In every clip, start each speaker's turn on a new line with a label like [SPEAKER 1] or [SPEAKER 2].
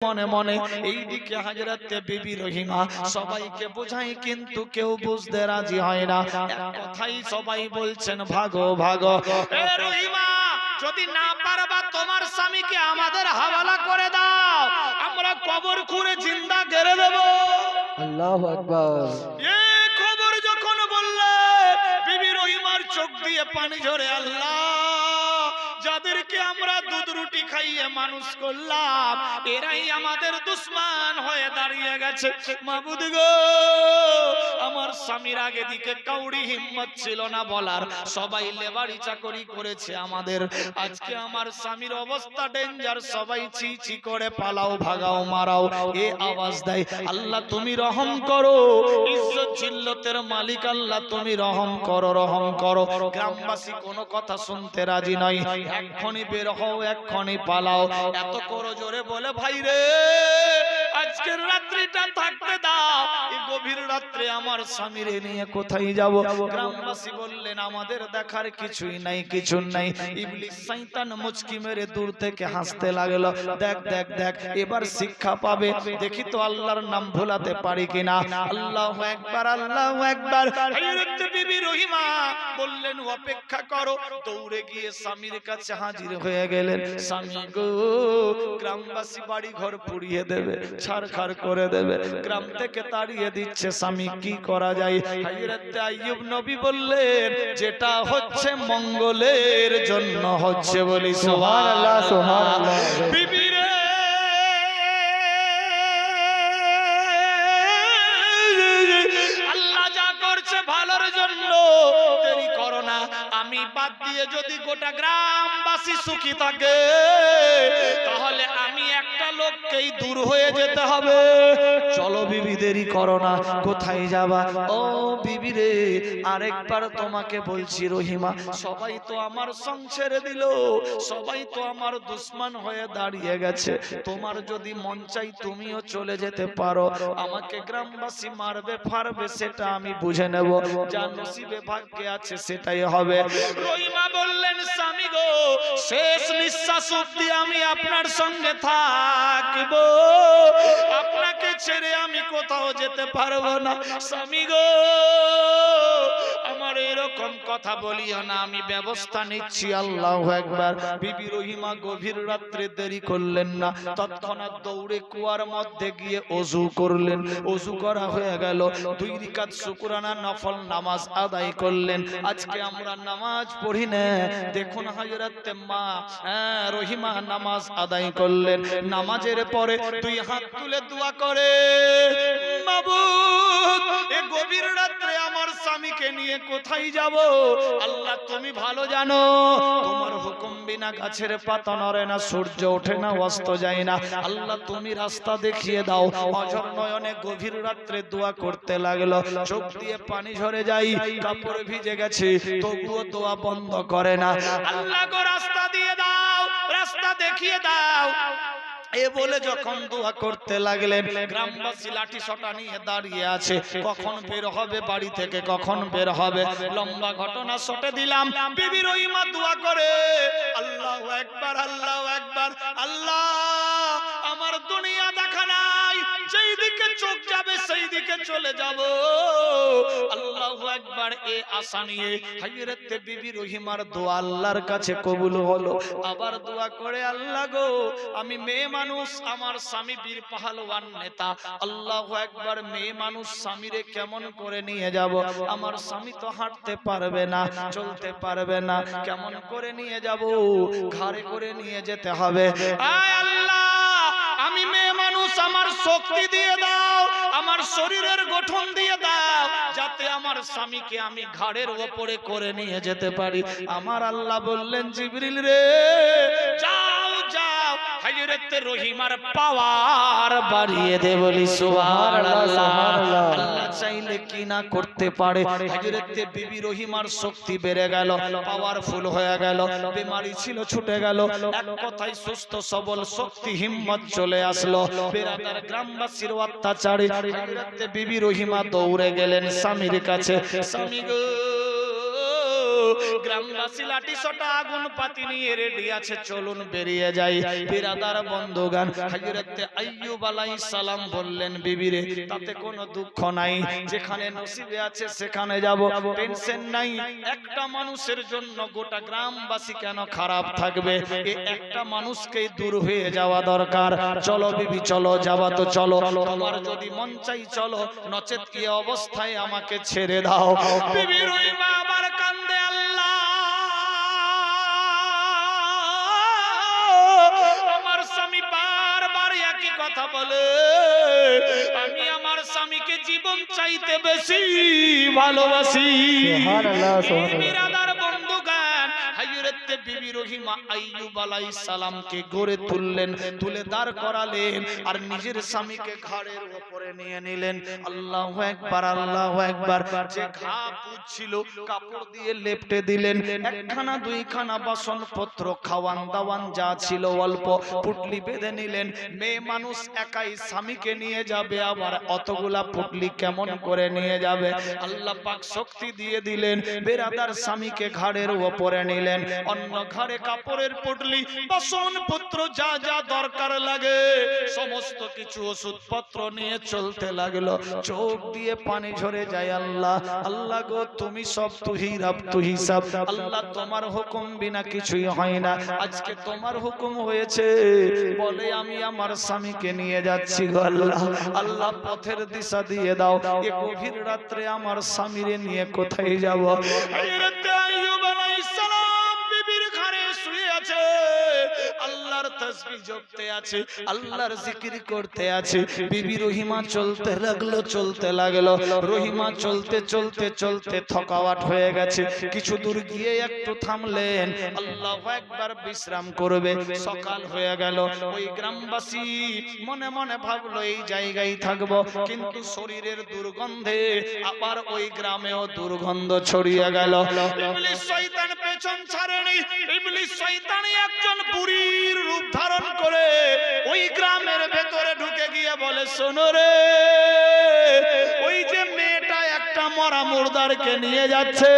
[SPEAKER 1] মনে মনে। এইদিকে হযরত বিবি রহিমা সবাইকে বোঝায় কিন্তু কেউ বুঝতে রাজি হয় না। এক কথাই সবাই বলছেন ভাগো ভাগো। এ রহিমা, যদি না পারবা তোমার স্বামীকে আমাদের হাওয়ালা করে দাও, আমরা কবর খুঁড়ে জিন্দা গেড়ে দেব।
[SPEAKER 2] আল্লাহু আকবার।
[SPEAKER 1] এ খবর যখন বললে বিবি রহিমার চোখ দিয়ে পানি ঝরে। আল্লাহ, যাদেরকে আমরা দুধ রুটি খাইয়ে মানুষ করলাম, এরাই আমাদের দুশমন হয়ে দাঁড়িয়ে গেছে। মাবুদ গো, আমার স্বামীর আগে দিকে কাউরি হিম্মত ছিল না বলার, সবাই লেবারি চাকরি করেছে আমাদের। আজকে আমার স্বামীর অবস্থা ডেঞ্জার, সবাই ছি ছি করে পালাও, ভাগাও, মারাও এ আওয়াজ দেয়। আল্লাহ তুমি রহম করো, ইজ্জত জিল্লতের মালিক আল্লাহ তুমি রহম করো, রহম করো। গ্রামবাসী কোনো কথা শুনতে রাজি নয়। এক্ষুনি বের হও, এক্ষুনি পালাও। এত করো জোরে বলে, ভাই রে আজকের রাত্রিটা থাকতে দাও, এই গভীর রাত্রে আমার স্বামীরে নিয়ে কোথায় যাব? গ্রামবাসী বললেন আমাদের দেখার কিছুই নাই, কিছু নাই। ইবলিস শয়তান মুচকি মেরে দূর থেকে হাসতে লাগলো। দেখ দেখ দেখ, এবার শিক্ষা পাবে, দেখি তো আল্লাহর নাম ভোলাতে পারি কিনা। আল্লাহু আকবার, আল্লাহু আকবার। হযরত বিবি রহিমা বললেন অপেক্ষা করো। দৌড়ে গিয়ে স্বামীর কাছে হাজির হয়ে গেলেন। স্বামী গো, গ্রামবাসী বাড়ি ঘর পুড়িয়ে দেবে, ছারখার করে দেবে, গ্রাম থেকে তাড়িয়ে দিচ্ছে। স্বামী কি করা যায়? হযরত আইয়ুব নবী বললেন যেটা হচ্ছে মঙ্গলের জন্য হচ্ছে, বলি সুবহানাল্লাহ, সুবহানাল্লাহ। বিবি রে আল্লাহ যা করছে ভালোর জন্য, দেরি করো না। আমি বাদ দিয়ে যদি গোটা গ্রামবাসী সুখী থাকে, তাহলে আমি একটা লোককেই দূর হয়ে যেতে হবে। চলো বিবি, দেরি করো না। কোথায় যাবা? ও বিবি রে, আরেকবার তোমাকে বলছি রহিমা, সবাই তো আমার সঙ্গ ছেড়ে দিল, সবাই তো আমার দুশমন হয়ে দাঁড়িয়ে গেছে। তোমার যদি মন চাই তুমিও চলে যেতে পারো। আমাকে গ্রামবাসী মারবে ফারবে সেটা আমি বুঝে নেব, যা নসিবে ভাগ্যে আছে সেটাই হবে। রহিমা বললেন স্বামী গো, শেষ নিঃশ্বাস অবধি আমি আপনার সঙ্গে থাকব, আপনাকে ছেড়ে আমি কোথাও যেতে পারবো না। স্বামী গো, আমার এরকম কথা বলিও না, আমি ব্যবস্থা নিচ্ছি। আল্লাহু আকবার। বিবি রহিমা গভীর রাত্রে দেরি করলেন না, তৎক্ষণাৎ দৌড়ে কুয়ার মধ্যে গিয়ে ওযু করলেন। ওযু করা হয়ে গেল, 2 রাকাত শুকরানা নফল নামাজ আদায় করলেন। আজকে আমরা নামাজ পড়ি না, দেখুন হযরত মা রহিমা নামাজ আদায় করলেন। নামাজের পরে 2 হাত তুলে দোয়া করে, মাবুদ এই গভীর রাত্রে আমার স্বামীকে নিয়ে কোথায় যাব? আল্লাহ তুমি ভালো জানো, তোমার হুকুম বিনা গাছের পাতা নড়ে না, সূর্য ওঠে না, অস্ত যায় না। আল্লাহ তুমি রাস্তা দেখিয়ে দাও। অঝর নয়নে গভীর রাত্রে দোয়া করতে লাগলো। চোখ দিয়ে পানি ঝরে যায়, কাপড় ভিজে গেছে, তবুও দোয়া বন্ধ করে না। আল্লাহ গো রাস্তা দিয়ে দাও, রাস্তা দেখিয়ে দাও। এ বলে যখন দোয়া করতে লাগলেন, গ্রামবাসী লাঠি সোটা নিয়ে দাঁড়িয়ে আছে। কখন বের হবে বাড়ি থেকে, কখন বের হবে? লম্বা ঘটনা সোটে দিলাম। বিবি রহিমা দোয়া করে, আল্লাহু আকবার, আল্লাহু আকবার। আল্লাহ, আমার দুনিয়া দেখা নাই, যেই দিকে চোখ যাবে সেই দিকে চলে যাব। আল্লাহু আকবার। এ আশা নিয়ে হযরত বিবি রহিমার দোয়া আল্লাহর কাছে কবুল হলো। আবার দোয়া করে, আল্লাহ গো, আমি মেয়ে মানুষ, আমার স্বামী বীর পাহালওয়ান নেতা। আল্লাহু আকবার। মেয়ে মানুষ স্বামীরে কেমন করে নিয়ে যাব? আমার স্বামী তো হাঁটতে পারবে না, চলতে পারবে না, কেমন করে নিয়ে যাব? ঘাড়ে করে নিয়ে যেতে হবে। আয় আল্লাহ, আমি মেয়ে মানুষ, আমার শক্তি দিয়ে দাও, আমার শরীরের গঠন দিয়ে দাও, যাতে আমার স্বামীকে আমি ঘাড়ের উপরে করে নিয়ে যেতে পারি। আমার আল্লাহ বললেন, জিবরিল রে যাও যাও, হযরত রহিমার পাওয়ার বাড়িয়ে দে, বলি সুবহানাল্লাহ। আল্লাহ চাইলে কি না করতে পারে। হযরত বিবি রহিমার শক্তি বেড়ে গেল, পাওয়ারফুল হয়ে গেল, বেমারি ছিল ছুটে গেল, এক কথায় সুস্থ সবল শক্তি হিম্মত চলে আসলো। বেরাদার গ্রামবাসীর অত্যাচারে হযরত বিবি রহিমা দৌড়ে গেলেন স্বামীর কাছে। স্বামী গো, গ্রামবাসী লাঠি সোটা আগুন পাতি নিয়ে রেডি আছে, চলুন বেরিয়ে যাই। বিরাদার বন্ধুগান, হযরত আইয়ুব আলাইহিস সালাম বললেন, বিবিরে তাতে কোনো দুঃখ নাই, যেখানে নসিবে আছে সেখানে যাব, টেনশন নাই। একটা মানুষের জন্য গোটা গ্রামবাসী কেন খারাপ থাকবে? এই একটা মানুষকেই দূর হয়ে যাওয়া দরকার। চলো বিবি চলো, যাবা তো চলো, তোমার যদি মন চাই চলো, নচেত কি অবস্থায় আমাকে ছেড়ে দাও। বিবি রহিমা আবার কান্দে, আল্লাহ আমার স্বামী বারবার একই কথা বলে, আমি আমার স্বামীকে জীবন চাইতে বেশি ভালোবাসি।
[SPEAKER 2] সুবহানাল্লাহ, সুবহানাল্লাহ।
[SPEAKER 1] বিরাদার বন্ধুগান, হযরত বিবি রহিমা আইয়ুব আলাইহিস সালামকে গড়ে তুললেন, তুলে দাঁড় করালেন আর নিজের স্বামীকে ঘাড়ের উপরে নিয়ে নিলেন। আল্লাহু আকবার, আল্লাহু আকবার। যে ঘা পুছিল কাপড় দিয়ে লেপটে দিলেন, একখানা দুইখানা বাসনপত্র খাওয়ান দাওয়ান যা ছিল অল্প পুটলি বেঁধে নিলেন। মেয়ে মানুষ একাই স্বামীকে নিয়ে যাবে, আবার অতগুলা পুটলি কেমন করে নিয়ে যাবে? আল্লাহ পাক শক্তি দিয়ে দিলেন। বেরাদার স্বামীকে ঘাড়ের উপরে নিলেন, অন্য ঘাড়ে কাপড়ের পুটলি বাসনপত্র যা যা দরকার লাগে সমস্ত কিছু ওষুধপত্র নিয়ে চলতে লাগলো। চোখ দিয়ে পানি ঝরে যায়। আল্লাহ আল্লাহ গো, তুমি সব, তুহি রব তুহি সব। আল্লাহ তোমার হুকুম বিনা কিছুই হয় না, আজকে তোমার হুকুম হয়েছে বলে আমি আমার স্বামীকে নিয়ে যাচ্ছি গো আল্লাহ। আল্লাহ পথের দিশা দিয়ে দাও। এ গভীর রাত্রে আমার স্বামীরে নিয়ে কোথায় যাব? হযরত আইয়ুব আলাইহিস সালাম বিবির ঘরে শুয়ে আছে, আল্লাহর তাসবিহ জপতে আছে, আল্লাহর জিকির করতে আছে। বিবি রহিমা চলতে লাগলো, চলতে লাগলো। রহিমা চলতে চলতে চলতে থকাওয়াট হয়ে গেছে, কিছু দূর গিয়ে একটু থামলেন, আল্লাহু আকবার, বিশ্রাম করবে। সকাল হয়ে গেল। ওই গ্রামবাসী মনে মনে ভাবলো এই জায়গায় থাকবো, কিন্তু শরীরের দুর্গন্ধে আবার ওই গ্রামেও দুর্গন্ধ ছড়িয়ে গেল। ইবলিস শয়তান পেছন ছাড়েনি, ইবলিস শয়তানি একজন বুড়ির রূপ ধারণ করে ওই গ্রামের ভেতরে ঢুকে গিয়ে বলে, শোনো রে, ওই যে মেয়েটা একটা মরা মুর্দারকে নিয়ে যাচ্ছে,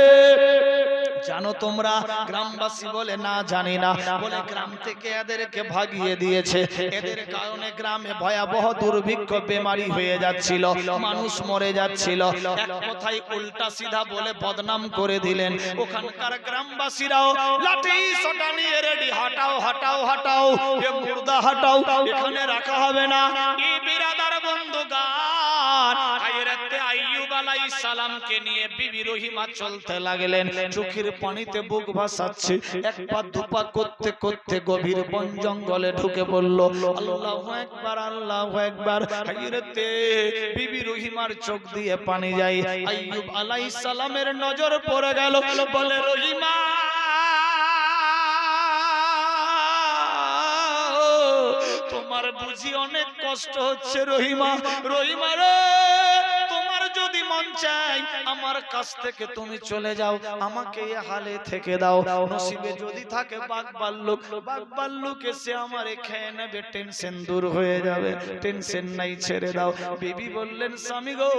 [SPEAKER 1] জানো তোমরা? গ্রামবাসী বলে, না জানি না। বলে, গ্রাম থেকে এদেরকে ভাগিয়ে দিয়েছে, এদের কারণে গ্রামে ভয়াবহ দুর্ভিক্ষ বেমারি হয়ে যাচ্ছিল, মানুষ মরে যাচ্ছিল। এক কথায় উল্টা সিধা বলে বদনাম করে দিলেন। ওখানকার গ্রামবাসীরাও লাঠি সোটা নিয়ে রেডি, হাঁটাও হাঁটাও হাঁটাও, এ মুর্দা হাঁটাও, এখানে রাখা হবে না। এই বিরাদার বন্ধুগান, হযরত আইয়ুব আলাইহিস সালামকে নিয়ে বিবি রহিমা চলতে লাগলেন। চোখের পানিতে বুক ভাসাচ্ছে, এক পা দুপা করতে করতে গভীর বন জঙ্গলে ঢুকে পড়ল। আল্লাহু আকবার, আল্লাহু আকবার। হযরত বিবি রহিমার চোখ দিয়ে পানি যায়। আইয়ুব আলাইহিস সালামের নজর পড়ে গেল। বলে, রহিমা তোমার বুঝি অনেক কষ্ট হচ্ছে? রহিমা, রহিমা রে, তোমার যদি মন চাই আমার কাছ থেকে তুমি চলে যাও, আমাকে এই হালে থেকে দাও। নসিবে যদি থাকে বাঘ ভাল্লুক, বাঘ ভাল্লুক এসে আমারে খেয়ে নেবে, টেনশন দূর হয়ে যাবে। টেনশন নাই, ছেড়ে দাও। বিবি বললেন, স্বামী গো,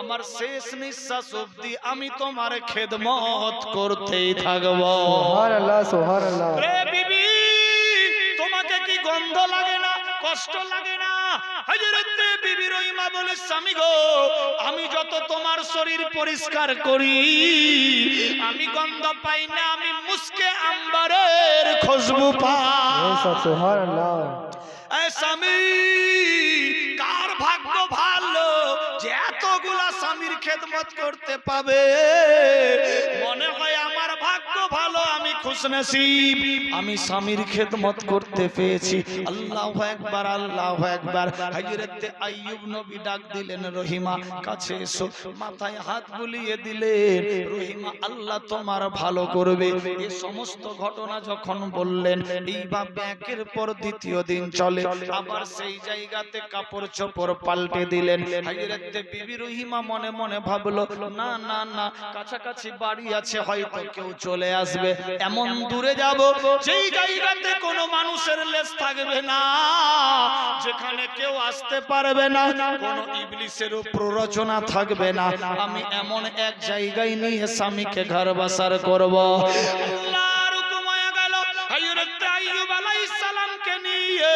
[SPEAKER 1] আমার শেষ নিঃশ্বাস অবধি আমি তোমার খেদমত করতেই থাকবো।
[SPEAKER 2] সুবহানাল্লাহ, সুবহানাল্লাহ।
[SPEAKER 1] রে বিবি, তোমাকে কি গন্ধ লাগে না, কষ্ট লাগে না? হযরত বিবি রহিমা বলে, স্বামী গো, আমি যত তোমার শরীর পরিষ্কার করি আমি গন্ধ পাই না, আমি মুস্কে আম্বরের খুশবু পাই।
[SPEAKER 2] সুবহানাল্লাহ।
[SPEAKER 1] স্বামী, কার ভাগ্য ভালো যে এতগুলা স্বামীর খেদমত করতে পাবে? মনে হয় আমার ভাগ্য ভালো, আমি খুশনসিব, আমি স্বামীর খেদমত করতে পেয়েছি। আল্লাহু আকবার, আল্লাহু আকবার। হযরত আইয়ুব নবী ডাক দিলেন, রহিমা কাছে এসো, মাথায় হাত বুলিয়ে দিলেন। রহিমা, আল্লাহ তোমার ভালো করবে। এই সমস্ত ঘটনা যখন বললেন, এইভাবে একের পর দ্বিতীয় দিন চলে। আবার সেই জায়গাতে কাপড় চোপড় পাল্টে দিলেন। হযরত বিবি রহিমা মনে মনে ভাবলো, না না না, কাছাকাছি বাড়ি আছে, হয়তো কেউ চলে আসবে। এমন এমন দূরে যাব যেই জায়গাতে কোনো মানুষের লেজ থাকবে না, যেখানে কেউ আসতে পারবে না, কোনো ইবলিসেরও প্ররোচনা থাকবে না। আমি এমন এক জায়গায় নিয়ে স্বামীকে ঘর বাসার করব। আল্লাহর হুকুম হয়ে গেল, হযরত আইয়ুব আলাইহিস সালামকে নিয়ে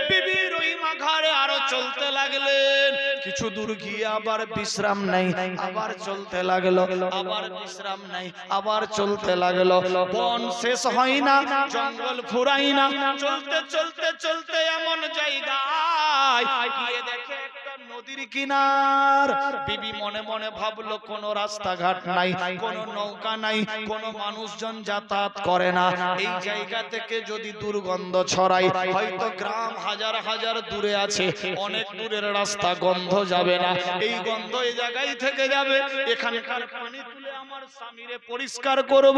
[SPEAKER 1] বিবি রহিমা ঘরে আরো চলতে লাগলেন। কিছু দূর গিয়ে আবার বিশ্রাম নাই, আবার চলতে লাগলো, আবার বিশ্রাম নাই, আবার চলতে লাগলো। বন শেষ হয় না, জঙ্গল ফুরাই না, চলতে চলতে চলতে এমন জায়গায় গিয়ে দেখে একটা নদীর কিনার। বিবি মনে মনে ভাবলো কোনো রাস্তাঘাট নাই, কোনো নৌকা নাই, কোনো মানুষজন যাতায়াত করে না। এই জায়গা থেকে যদি দুর্গন্ধ ছড়ায়, হয়তো গ্রাম হাজার হাজার দূরে আছে, অনেক দূরের রাস্তা, গন্ধ যাবে না, এই গন্ধ এই জায়গায় থেকে যাবে। এখানকার পানি তুলে আমার স্বামীরে পরিষ্কার করব।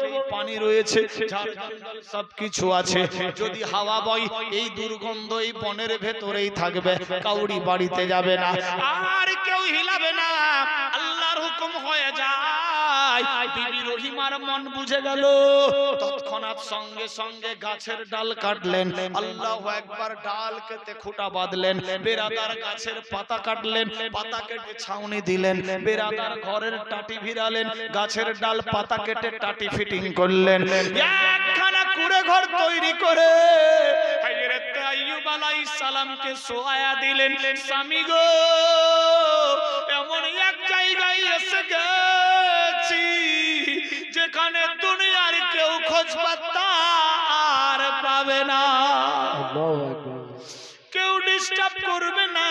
[SPEAKER 1] এই পানি রয়েছে, সবকিছু আছে, যদি হাওয়া বয় এই দুর্গন্ধ এই বনের ভেতরেই থাকবে, কাউরি বাড়িতে যাবে না, আর কেউ হিলাবে না। আল্লাহর হুকুম হয়ে যায়। বিবি রহিমার মন বুঝে গেল, তৎক্ষণাৎ সঙ্গে সঙ্গে গাছের ডাল কাটলেন, আল্লাহু আকবার, ডাল কেটে খুঁটা বাঁধলেন, বেরাদার গাছের পাতা কাটলেন, পাতা কেটে ছাউনি দিলেন, বেরাদার ঘরের টাটি ভিড়ালেন, গাছের ডাল পাতা কেটে টাটি ফিটিং করলেন, একখানা কুড়ে ঘর তৈরি করে হযরত আইয়ুব আলাইহিস সালামকে শোয়া দিলেন। স্বামী গো, এমন এক জায়গায় এসে গেছি যেখানে দুনিয়ার কেউ খোঁজ পাত্তা আর পাবে না,
[SPEAKER 2] আল্লাহু আকবার।
[SPEAKER 1] কেউ ডিস্টার্ব করবে না।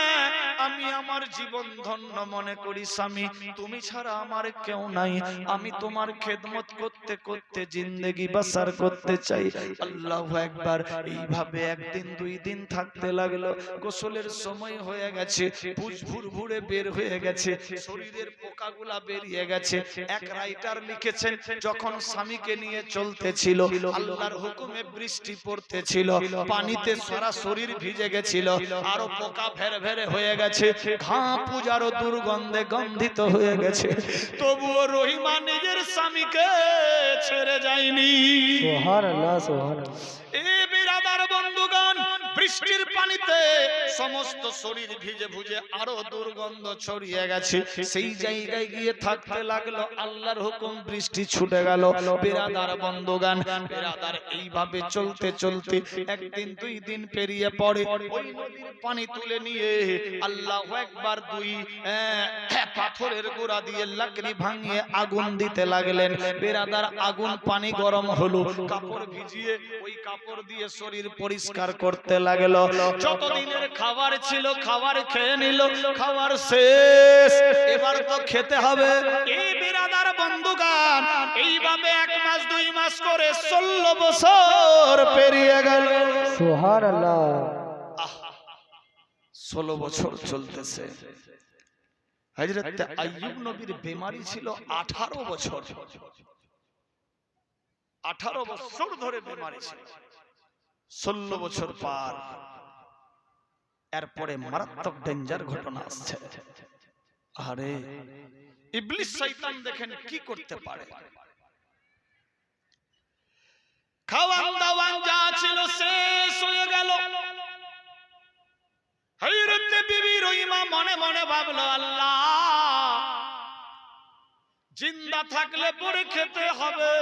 [SPEAKER 1] আমি আমার জীবন ধন্য মনে করি স্বামী, তুমি ছাড়া আমার কেউ নাই, আমি তোমার খেদমত করতে করতে জিন্দেগি বাসার করতে চাই। আল্লাহু আকবার। এইভাবে একদিন দুই দিন থাকতে লাগলো। গোসলের সময় হয়ে গেছে, ভুর ভুরে বের হয়ে গেছে, শরীরের পোকাগুলা বেরিয়ে গেছে। এক রাইটার লিখেছেন, যখন স্বামীকে নিয়ে চলতেছিল, আল্লাহর হুকুমে বৃষ্টি পড়তেছিল, পানিতে সারা শরীর ভিজে গেছিল, আরো পোকা ভের ভেরে হয়ে গেছে, ঘা পূজারও দুর্গন্ধে গন্ধিত হয়ে গেছে, তবুও রহিমা নিজের স্বামীকে ছেড়ে যায়নি।
[SPEAKER 2] সুবহানাল্লাহ, সুবহানাল্লাহ।
[SPEAKER 1] এ বিরাদার বন্ধুগণ, বৃষ্টির পানিতে সমস্ত শরীর ভিজে ভিজে আরো দুর্গন্ধ ছড়িয়ে গেছে, সেই জায়গায় গিয়ে থাকতে লাগলো। আল্লাহর হুকুম, বৃষ্টি ছুটে গেল। বিরাদার বন্ধুগণ, বিরাদার এইভাবে চলতে চলতে একদিন দুই দিন পেরিয়ে পড়ে, ওই নদীর পানি তুলে নিয়ে আল্লাহু আকবার, দুই পাথরের গোড়া দিয়ে লাকড়ি ভাঙিয়ে আগুন দিতে লাগলেন। বিরাদার আগুন পানি গরম হলো, কাপড় ভিজিয়ে ওই কাপড় দিয়ে শরীর পরিষ্কার করতে লাগলো। যতদিনের খাবার ছিল খাবার খেয়ে নিল, খাবার শেষ, এবার তো খেতে হবে। এই বিরাদার বন্ধুগণ, এইভাবে 1 মাস 2 মাস করে 16 বছর পেরিয়ে গেল।
[SPEAKER 2] সুবহানাল্লাহ।
[SPEAKER 1] 16 বছর চলতেছে। হযরত আইয়ুব নবীর বেমারি ছিল 18 বছর, 18 বছর ধরে বেমারি ছিল। 16 বছর পার, এরপরে মারাত্মক ডেঞ্জার ঘটনা আসছে। আরে ইবলিস শয়তান দেখেন কি করতে পারে। খাওয়ান দাওয়ান যা ছিল শেষ হয়ে গেল। হযরত বিবি রহিমা মনে মনে ভাবলো, আল্লাহ, জিন্দা থাকলে পরে খেতে হবে,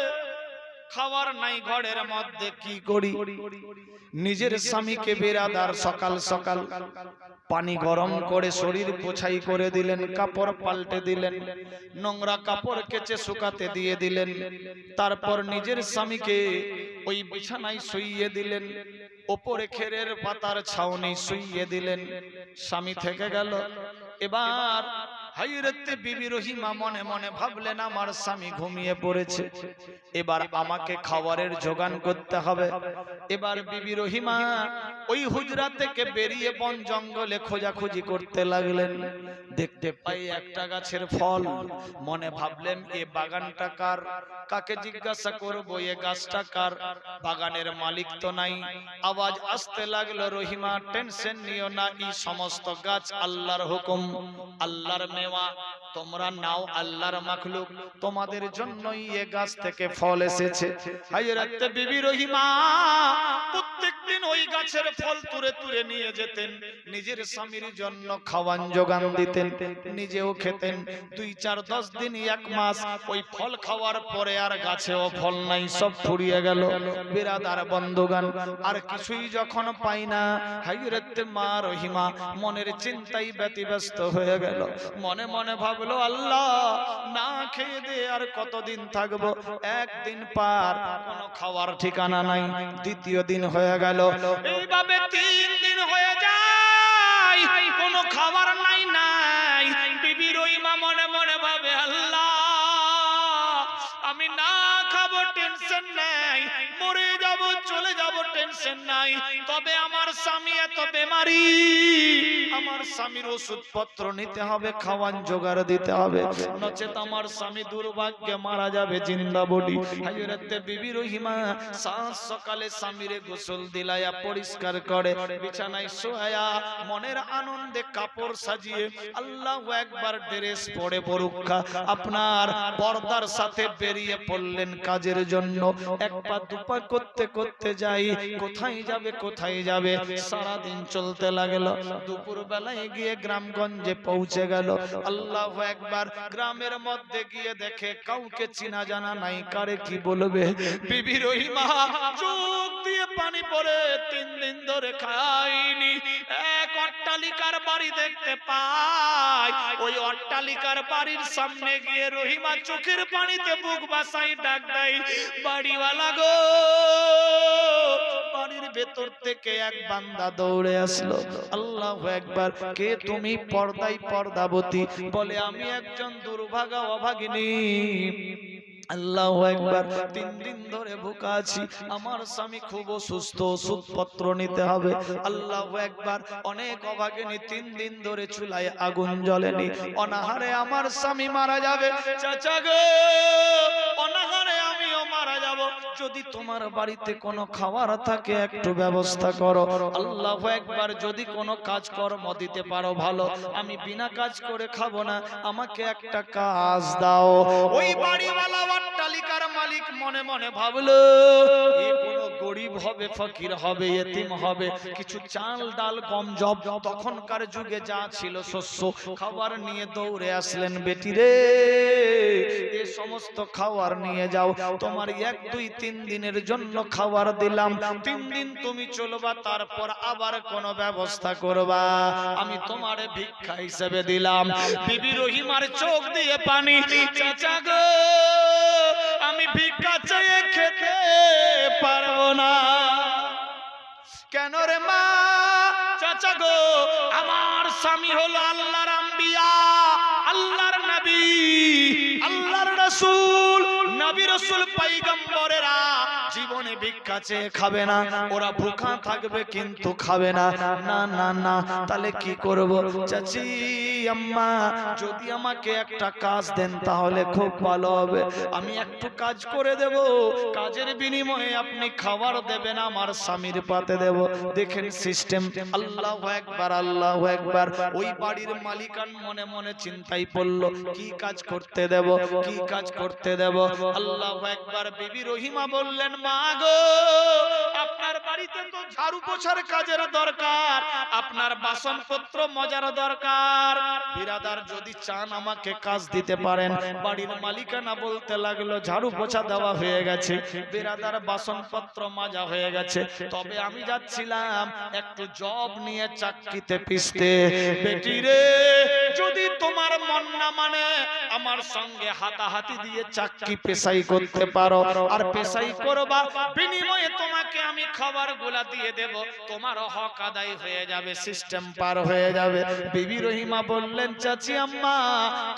[SPEAKER 1] খাবার নাই ঘরের মধ্যে, কি করি? নিজের স্বামীকে বিরাদার সকাল সকাল পানি গরম করে শরীর পোছাই করে দিলেন, কাপড় পাল্টে দিলেন, নোংরা কাপড় কেচে শুকাতে দিয়ে দিলেন, তারপর নিজের স্বামীকে ওই বিছানায় শুইয়ে দিলেন, ওপরে খেরের পাতার ছাউনি শুইয়ে দিলেন। স্বামী থেকে গেল। এবার হযরত বিবি রহিমা মনে মনে ভাবলেন, আমার স্বামী ঘুমিয়ে পড়েছে, এবার আমাকে খাবারের জোগান করতে হবে। এবার বিবি রহিমা ওই হুজরা থেকে বেরিয়ে বন জঙ্গলে খোঁজাখুঁজি করতে লাগলেন। দেখতে পাই একটা গাছের ফল। মনে ভাবলেন, এ বাগানটা কার? কাকে জিজ্ঞাসা করবো, এ গাছটা কার? বাগানের মালিক তো নাই। আওয়াজ আসতে লাগলো, রহিমা টেনশন নিও না, এই সমস্ত গাছ আল্লাহর হুকুম, আল্লাহর মেওয়া, তোমরা নাও আল্লাহর মাখলুক, তোমাদের জন্যই এ গাছ থেকে ফল এসেছে। হযরত বিবি রহিমা প্রত্যেকদিন ওই গাছের ফল তুলে তুলে নিয়ে যেতেন, নিজের স্বামীর জন্য খাওয়ান যোগান দিতেন, নিজেও খেতেন। 2, 4, 10 দিন, 1 মাস ওই ফল খাওয়ার পরে আর গাছেও ফল নাই, সব ফুরিয়ে গেল। বিরাদার বন্ধুগণ, আর কিছুই যখন পাই না, হযরত মা রহিমা মনের চিন্তায় ব্যতিব্যস্ত হয়ে গেল। মনে মনে ভাবলো, আল্লাহ না খেয়ে দে আর কতদিন থাকবো। একদিন পার, কোনো খাওয়ার ঠিকানা নাই। দ্বিতীয় দিন হয়ে গেল, এইভাবে 3 দিন হয়ে যায়, কোনো খাবার নাই। বিবি রহিমা মনে মনে ভাবে, আল্লাহ আমি না খাবো টেনশন নাই, মরে যাব চলে যাব টেনশন নাই, তবে আমার স্বামী এত বেমারি, আমার স্বামীর ওষুধপত্র নিতে হবে, খাওয়ান জোগাড় দিতে হবে, নচেত আমার স্বামী দুর্ভাগ্যে মারা যাবে জিন্দা বডি। হযরত বিবি রহিমা সাত সকালে স্বামীরে গোসল দিলায়া পরিষ্কার করে বিছানায় শোয়া মনের আনন্দে কাপড় সাজিয়ে আল্লাহু আকবার ড্রেস পরে পরুক্ষা আপনার পর্দার সাথে বেরিয়ে পড়লেন কাজের জন্য। এক পা দুপা করতে করতে যাই, কোথায় যাবে সারা দিন চলতে লাগলো। দুপুর বেলায় গিয়ে গ্রামগঞ্জে পৌঁছে গেল। আল্লাহু আকবার, গ্রামের মধ্যে গিয়ে দেখে কাউকে চিনা জানা নাই, কারে কি বলবে। বিবি রহিমা চোখ দিয়ে পানি পড়ে, 3 দিন ধরে খায়নি। এক অট্টালিকার বাড়ি দেখতে পায়, ওই অট্টালিকার বাড়ির সামনে গিয়ে রহিমা চোখের পানিতে বুক বাসাই ডাক দেয়, বাড়িওয়ালা গো। বাড়ির ভেতর থেকে এক বান্দা দৌড়ে আসলো। আল্লাহু আকবার, কে তুমি? পর্দায় পর্দাবতী। বলে আমি একজন দুর্ভাগা অভাগিনী। আল্লাহু আকবার, 3 দিন ধরে ভুকা আছি, আমার স্বামী খুব অসুস্থ, ওষুধপত্র নিতে হবে। আল্লাহু আকবার, অনেক অভাগিনী 3 দিন ধরে চুলায় আগুন জ্বলেনি, অনাহারে আমার স্বামী মারা যাবে। চাচা গো, অনাহারে আমিও মারা যাব, যদি তোমার বাড়িতে কোনো খাবার থাকে একটু ব্যবস্থা করো। আল্লাহু আকবার, যদি কোনো কাজ কর্ম দিতে পারো ভালো, আমি বিনা কাজ করে খাবো না, আমাকে একটা কাজ দাও। ওই বাড়িওয়ালা অট্টালিকার মালিক মনে মনে ভাবলো, এ কোনো গরিব হবে, ফকির হবে, এতিম হবে, কিছু চাল ডাল গম জব তখনকার যুগে যা ছিল শস্য, খাবার নিয়ে দৌড়ে আসলেন। বেটি রে, এ সমস্ত খাবার নিয়ে যাও, তোমার 1, 2, 3 দিনের জন্য খাবার দিলাম, 3 দিন তুমি চলবা, তারপর আবার কোন ব্যবস্থা করবা, আমি তোমারে ভিক্ষা হিসেবে দিলাম। বিবি রহিমার চোখ দিয়ে পানি। চাচা গো, আমি ভিক্ষা চেয়ে খেতে পারবো না। কেন রে মা? চাচা গো, আমার স্বামী হলো আল্লাহর আম্বিয়া, আল্লাহর নবী, আল্লাহর রাসূল। নবী রাসূল পয়গম্বরেরা জীবনে ভিক্ষা চেয়ে খাবে না, ওরা ভুখা থাকবে কিন্তু খাবে না। না না না, তাহলে কি করব? চাচি, আম্মা, যদি আমাকে একটা কাজ দেন তাহলে খুব ভালো হবে, আমি একটু কাজ করে দেব, কাজের বিনিময়ে আপনি খাবার দেবেন, আমার স্বামীর পাতে দেব। দেখেন সিস্টেম। আল্লাহু আকবার, আল্লাহু আকবার। ওই বাড়ির মালিকান মনে মনে চিন্তায় পড়ল, কি কাজ করতে দেব, কি কাজ করতে দেব। আল্লাহু আকবার। বিবি রহিমা বললেন, মা গো, আপনার বাড়িতে তো ঝাড়ু পোছার কাজের দরকার, আপনার বাসনপত্র মজার দরকার। বিরাদার, যদি চান আমাকে কাজ দিতে পারেন। বাড়ির মালিকানা বলতে লাগলো, ঝাড়ু পোছা দেওয়া হয়ে গেছে, বিরাদার বাসনপত্র মাজা হয়ে গেছে, তবে আমি যাচ্ছিলাম একটু জব নিয়ে চাক্কিতে পিষতে। বেটি রে, যদি তোমার মন না মানে আমার সঙ্গে হাতাহাতি দিয়ে চাক্কি পেশাই করতে পারো, আর পেশাই করবা, বিনিময়ে তোমাকে আমি খাবারগুলা দিয়ে দেব, তোমার হক আদায় হয়ে যাবে, সিস্টেম পার হয়ে যাবে। বিবি রহিমা বললেন, চাচি আম্মা,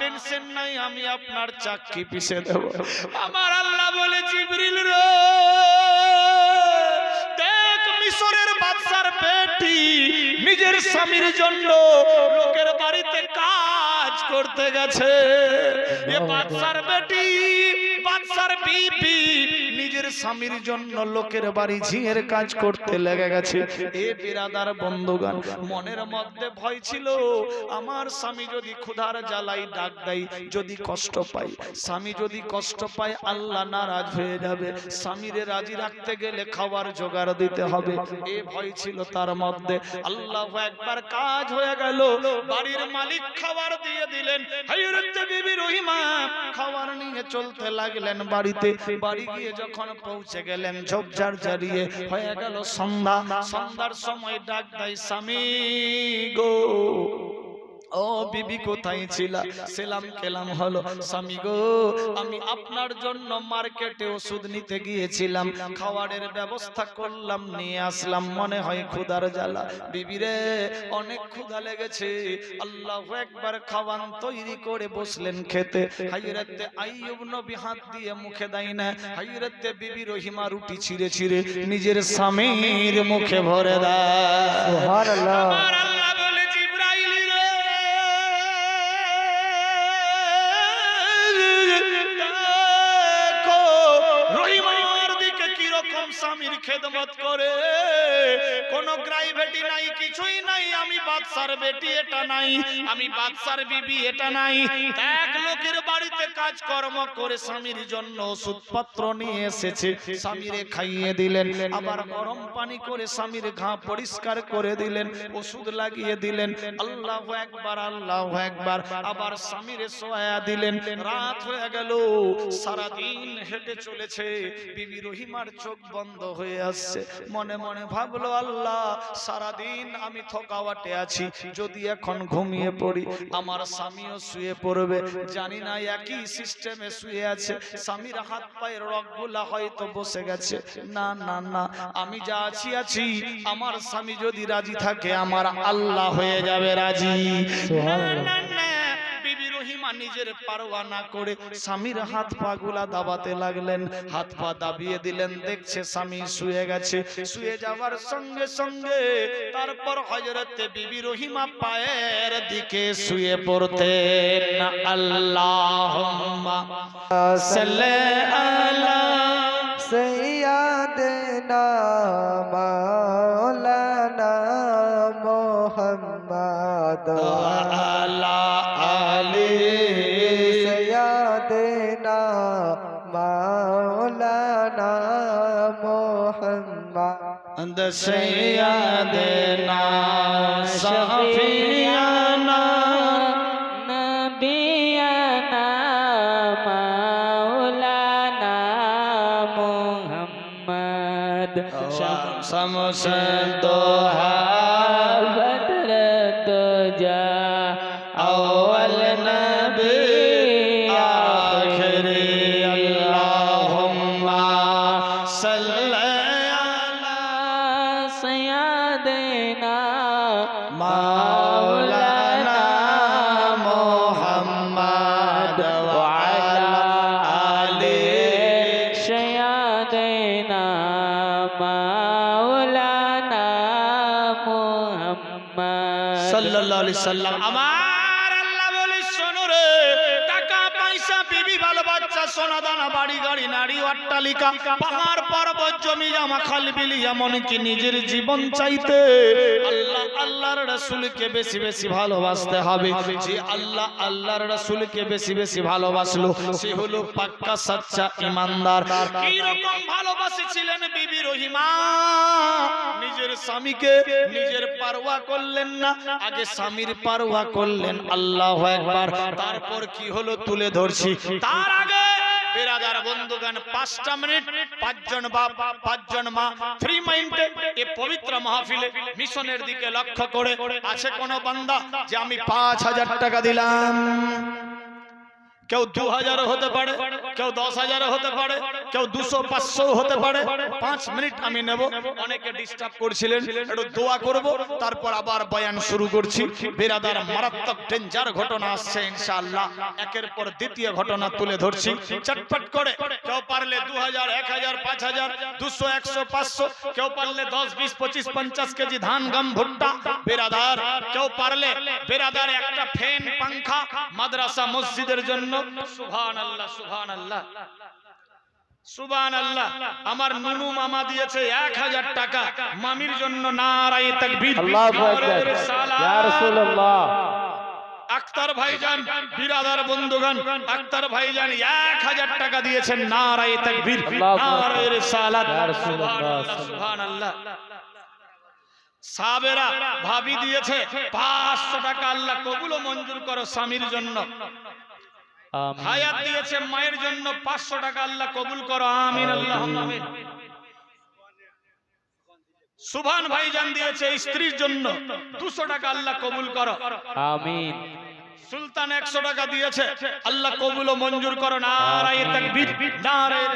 [SPEAKER 1] টেনশন নাই, আমি আপনার চাক্কি পিষে দেব। আমার আল্লাহ বলে, জিবরিল রে, দেখ মিশরের বাদশার বেটি নিজের স্বামীর জন্য লোকের বাড়িতে কাজ করতে গেছে। এ বাদশার বেটি, বাদশার বিবি নিজের স্বামীর জন্য লোকের বাড়ি ঝিঙের কাজ করতে লেগে গেছে। এ বিরাদার বন্ধুগণ, মনের মধ্যে ভয় ছিল, আমার স্বামী যদি ক্ষুধার জ্বালাই ডাক দেয়, যদি কষ্ট পায়, স্বামী যদি কষ্ট পায় আল্লাহ নারাজ হয়ে যাবে, স্বামীরে রাজি রাখতে গেলে খাবার জোগাড় দিতে হবে। এ ভয় ছিল তার মধ্যে। আল্লাহু আকবার, কাজ হয়ে গেল, বাড়ির মালিক খাবার দিয়ে দিলেন। হযরত বিবি রহিমা খাবার নিয়ে চলতে লাগলেন বাড়িতে। বাড়ি গিয়ে যখন পৌঁছে গেলেন, ঝোপঝাড় জ্বালিয়ে হয়ে গেল সন্ধ্যা। সন্ধ্যার সময় ডাক দেয়, স্বামী গো, ও বিবি কোথায় ছিল? সেলাম কেলাম হলো, স্বামী গো আমি আপনার জন্য মার্কেটে ওষুধ নিতে গিয়েছিলাম, খাবারের ব্যবস্থা করলাম, নিয়ে আসলাম, মনে হয় ক্ষুধার জ্বালা। বিবি রে অনেক ক্ষুধা লেগেছে। আল্লাহু আকবার, খাবার তৈরি করে বসলেন খেতে। হযরতে আইয়ুব নবী হাত দিয়ে মুখে দেয় না, হযরতে বিবি রহিমা রুটি ছিঁড়ে ছিঁড়ে নিজের স্বামীর মুখে ভরে দেয়।
[SPEAKER 2] সুবহানাল্লাহ।
[SPEAKER 1] আমার আল্লাহ বলে, জিবরাইল রে দেখো রহিমার দিকে কি রকম স্বামীর খেদমত করে। কোন গ্রাইভেটি নাই, কিছুই নাই, আমি বাদশার বেটি এটা নাই, আমি বাদশার বিবি এটা নাই। এক লোকের বাড়িতে কাজকর্ম করে স্বামীর জন্য ওষুধপত্র নিয়ে এসেছে, স্বামীরে খাইয়ে দিলেন, আবার গরম পানি করে স্বামীর ঘা পরিষ্কার করে দিলেন, ওষুধ লাগিয়ে দিলেন। আল্লাহু আকবার, আল্লাহু আকবার। আবার স্বামীরে শোয়া দিলেন। রাত হয়ে গেল, সারা দিন হেঁটে চলেছে। বিবি রহিমার চোখ বন্ধ হয়ে আসছে। মনে মনে ভাবলো, আল্লাহ সারা দিন আমি থকাওয়াটে আছি, যদি এখন ঘুমিয়ে পড়ি আমার স্বামীও শুয়ে পড়বে। জানি না একই সিস্টেমে শুয়ে আছে, স্বামীর হাত পায়ের রগগুলা হয়তো বসে গেছে। না না না, আমি যা আছি আছি, আমার স্বামী যদি রাজি থাকে আমার আল্লাহ হয়ে যাবে রাজি। না না না, বিবি রহিমা নিজের পারোয়া না করে স্বামীর হাত পা গুলা দাবাতে লাগলেন। হাত পা দাবিয়ে দিলেন, দেখছে স্বামী শুয়ে গেছে। শুয়ে যাওয়ার সঙ্গে সঙ্গে তারপর হযরতে বিবি রহিমা পায়ের দিকে শুয়ে পড়তেন। আল্লাহুম্মা সাল্লি আলা
[SPEAKER 2] সাইয়্যিদিনা মাওলানা মুহাম্মদ
[SPEAKER 1] আলা আলি
[SPEAKER 2] সাইয়্যিদিনা মাওলানা মুহাম্মদ
[SPEAKER 1] সাইয়্যিদিনা শাফিয়ানা
[SPEAKER 3] নবিয়ানা মাওলানা মুহাম্মদ
[SPEAKER 1] শামসে দোহা
[SPEAKER 3] বদর তুজা
[SPEAKER 1] আউয়াল নবী আখিরি। আল্লাহুম্মা সাল্লি আলা
[SPEAKER 3] সাইয়্যিদিনা
[SPEAKER 1] মাওলানা মুহাম্মদ ওয়া আলা আলি
[SPEAKER 3] সাইয়্যিদিনা মাওলানা মুহাম্মদ
[SPEAKER 1] সাল্লাল্লাহু আলাইহি সাল্লাম। আমার আল্লাহ বলে, শোনো রে, টাকা পয়সা, বিবি, ভালো বাচ্চা, সোনা দানা, বাড়ি গাড়ি, নারী, অট্টালিকা, পাহাড় পর্বত, জমি জমা, খাল বিল, এমনকি নিজের জীবন চাইতে আল্লাহ আল্লাহর রাসূলকে বেশি বেশি ভালোবাসতে হবে। যে আল্লাহ আল্লাহর রাসূলকে বেশি বেশি ভালোবাসলো সে হলো পাক্কা সচ্চা ঈমানদার। কি রকম ভালোবাসেছিলেন বিবি রহিমা? নিজের স্বামীকে নিজের পারওয়া করলেন না, আগে স্বামীর পারওয়া করলেন। আল্লাহু আকবার। তারপর কি হলো তুলে ধরছি। তার আগে বেরাদার বন্ধুগণ, 5টা মিনিট, 5 জন বাপ, 5 জন মা, ফ্রি মাইন্ডে এই পবিত্র মাহফিলে মিশনের দিকে লক্ষ্য করে আছে কোন বান্দা যে আমি 5000 টাকা দিলাম? কেউ 2000 হতে পারে, কেউ 10000 হতে পারে, কেউ 200-500 হতে পারে। 5 মিনিট আমি নেব। অনেকে ডিস্টার্ব করছিলেন, একটু দোয়া করব, তারপর আবার বয়ান শুরু করছি। বিরাদার, মারাত্মক ডেঞ্জার ঘটনা আসছে ইনশাআল্লাহ। একের পর দ্বিতীয় ঘটনা তুলে ধরছি চটপট করে। কেউ পারলে 2000, 1000, 5000, 200, 100, 500, কেউ পারলে 10, 20, 25, 50 কেজি ধান, গম, ভুট্টা। বিরাদার, কেউ পারলে বিরাদার একটা ফ্যান, পাংখা মাদ্রাসা মসজিদের জন্য। সুবহানাল্লাহ, সুবহানাল্লাহ। সুবহানাল্লাহ। আমার নুনু মামা দিয়েছে 1000 টাকা মামির জন্য। নারায়ে তাকবীর।
[SPEAKER 2] আল্লাহু আকবার। ইয়া রাসূলুল্লাহ।
[SPEAKER 1] আক্তার ভাইজান, বিরাদার বন্ধুগণ, আক্তার ভাইজান 1000 টাকা দিয়েছেন। নারায়ে তাকবীর,
[SPEAKER 2] আল্লাহু আকবার।
[SPEAKER 1] নারায়ে রিসালাত।
[SPEAKER 2] ইয়া রাসূলুল্লাহ।
[SPEAKER 1] সুবহানাল্লাহ, সুবহানাল্লাহ। সাবেরা ভাবি দিয়েছে 500 টাকা। আল্লাহ কবুল ও মঞ্জুর করো স্বামীর জন্য।
[SPEAKER 2] আমিন।
[SPEAKER 1] হায়াত দিয়েছে মায়ের জন্য 500 টাকা। আল্লাহ কবুল করো, আমিন, আল্লাহুম্মা আমিন। সুবহান ভাইজান দিয়েছে স্ত্রীর জন্য 200 টাকা। আল্লাহ কবুল করো,
[SPEAKER 2] আমিন।
[SPEAKER 1] সুলতান 100 টাকা দিয়েছে। আল্লাহ কবুল ও মঞ্জুর করো। নারায়ে তাকবীর, নারায়ে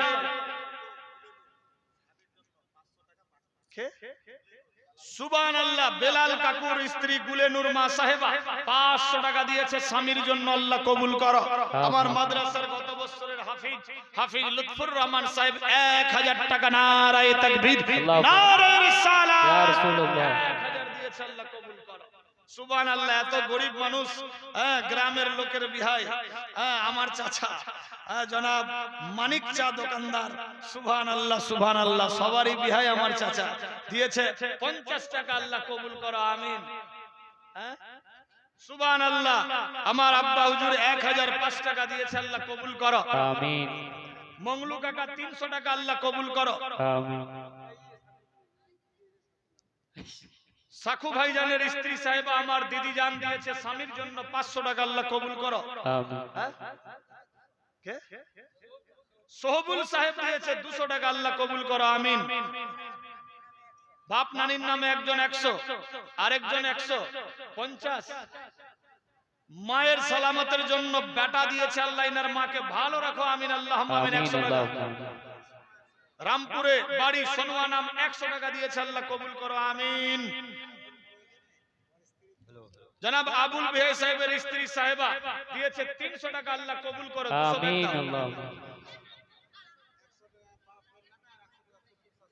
[SPEAKER 1] সুবহানাল্লাহ। বেলাল কাকুর স্ত্রী গুলেনুর মা সাহেবা 500 টাকা দিয়েছে স্বামীর জন্য। আল্লাহ কবুল করো। আমার মাদ্রাসার গত বছরের হাফিজ লুৎফুর রহমান সাহেব 1000 টাকা। নারায়ে তাকবীর, নারায়ে রিসালাত।
[SPEAKER 2] ইয়া রাসূলুল্লাহ।
[SPEAKER 1] 1000 দিয়েছে। আল্লাহ কবুল করো। সুবহানাল্লাহ। এত গরিব মানুষ, গ্রামের লোকের বিহাই, আমার চাচা জনাব মানিক চা দোকানদার, সুবহানাল্লাহ, সুবহানাল্লাহ। সবারই বিহাই আমার চাচা দিয়েছে 50 টাকা। আল্লাহ কবুল করো, আমিন। সুবহানাল্লাহ। আমার আব্বা হুজুর 1005 টাকা দিয়েছে। আল্লাহ কবুল করো,
[SPEAKER 2] আমিন।
[SPEAKER 1] মংলু কাকা 300 টাকা। আল্লাহ কবুল করো।
[SPEAKER 2] আমিন।
[SPEAKER 1] সাকু ভাইজানের স্ত্রী সাহেবা আমার দিদি জান দিয়েছে স্বামীর জন্য 500 টাকা। আল্লাহ কবুল করো।
[SPEAKER 2] আমিন।
[SPEAKER 1] কে? সোহবুল সাহেব দিয়েছে 200 টাকা। আল্লাহ কবুল করো, আমিন। বাপ নানির নামে একজন 100, আরেকজন 150। মায়ের সালামতের জন্য বেটা দিয়েছে। আল্লাহ ইনার মাকে ভালো রাখো, আমিন, আল্লাহুম্মা আমিন। 100 টাকা। রামপুরে বাড়ি সোনোয়া নাম 100 টাকা দিয়েছে। আল্লাহ কবুল করো, আমিন। জনাব আবুল বিহাই সাহেবের স্ত্রী সাহেবা দিয়েছে 300 টাকা। আল্লাহ কবুল করো,
[SPEAKER 2] আমিন। আল্লাহ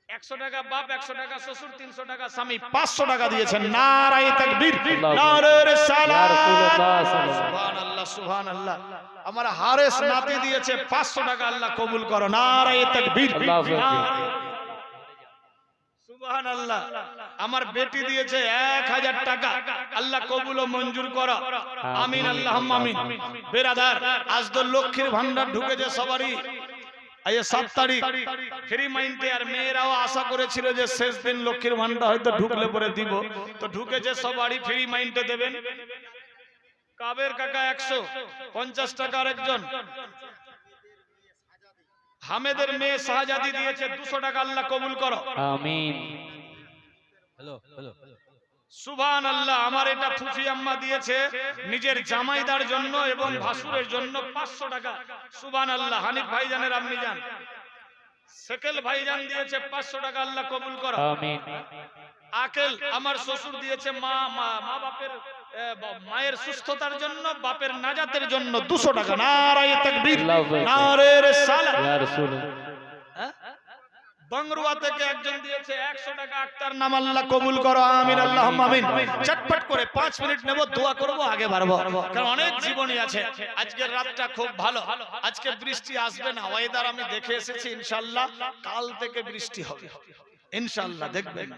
[SPEAKER 1] 100 টাকা বাপ, 100 টাকা শ্বশুর, 300 টাকা স্বামী, 500 টাকা দিয়েছেন। নারায়ে তাকবীর, নারায়ে রিসালাত। সুবহানাল্লাহ, সুবহানাল্লাহ। আমার হারেস নাতি দিয়েছে 500 টাকা। আল্লাহ কবুল করো, নারায়ে তাকবীর, সুবহানাল্লাহ। আমার বেটি দিয়েছে 1000 টাকা। আল্লাহ কবুল ও মঞ্জুর করো, আমিন, আল্লাহুম্মা আমিন। বেরাদার, আজ তো লক্ষ্মীর ভান্ডার ঢুকেছে সবারই। আজ 7 তারিখ ফ্রি মাইন্ডে, আর মেয়েরাও আশা করেছিল যে শেষ দিন লক্ষ্মীর ভান্ডার হয়তো ঢুকলে পরে দিব, তো ঢুকেছে সবারই ফ্রি মাইন্ডে দেবেন। কাবের কাকা 150 টাকা। আরেকজন হামেদের মেয়ে শাহজাদি দিয়েছে 200 টাকা। আল্লাহ কবুল করো,
[SPEAKER 2] আমিন।
[SPEAKER 1] সুবহানাল্লাহ। আমার এটা ফুফি আম্মা দিয়েছে নিজের জামাইদার জন্য এবং ভাসুরের জন্য 500 টাকা। সুবহানাল্লাহ। হানিফ ভাইজানের আম্মি জান, সেকেল ভাইজান দিয়েছে 500 টাকা। আল্লাহ কবুল করো,
[SPEAKER 2] আমিন।
[SPEAKER 1] আকেল আমার শ্বশুর দিয়েছে মায়ের সুস্থতার জন্য, বাপের নাজাতের জন্য 200 টাকা। নারায়ে তাকবীর, নারায়ে রিসালাত।
[SPEAKER 2] ইয়া রাসূলুল্লাহ।
[SPEAKER 1] বাংরুয়া থেকে একজন দিয়েছে 100 টাকা। আক্তার নাম। আল্লাহ কবুল করো, আমিন, আল্লাহুম্মা আমিন। চটপট করে 5 মিনিট নেব, দোয়া করব, আগে বাড়বো, কারণ অনেক জীবনী আছে। আজকের রাতটা খুব ভালো। আজকে বৃষ্টি আসবে না, ওয়েদার আমি দেখে এসেছি। ইনশাআল্লাহ কাল থেকে বৃষ্টি হবে, ইনশাআল্লাহ, দেখবেন।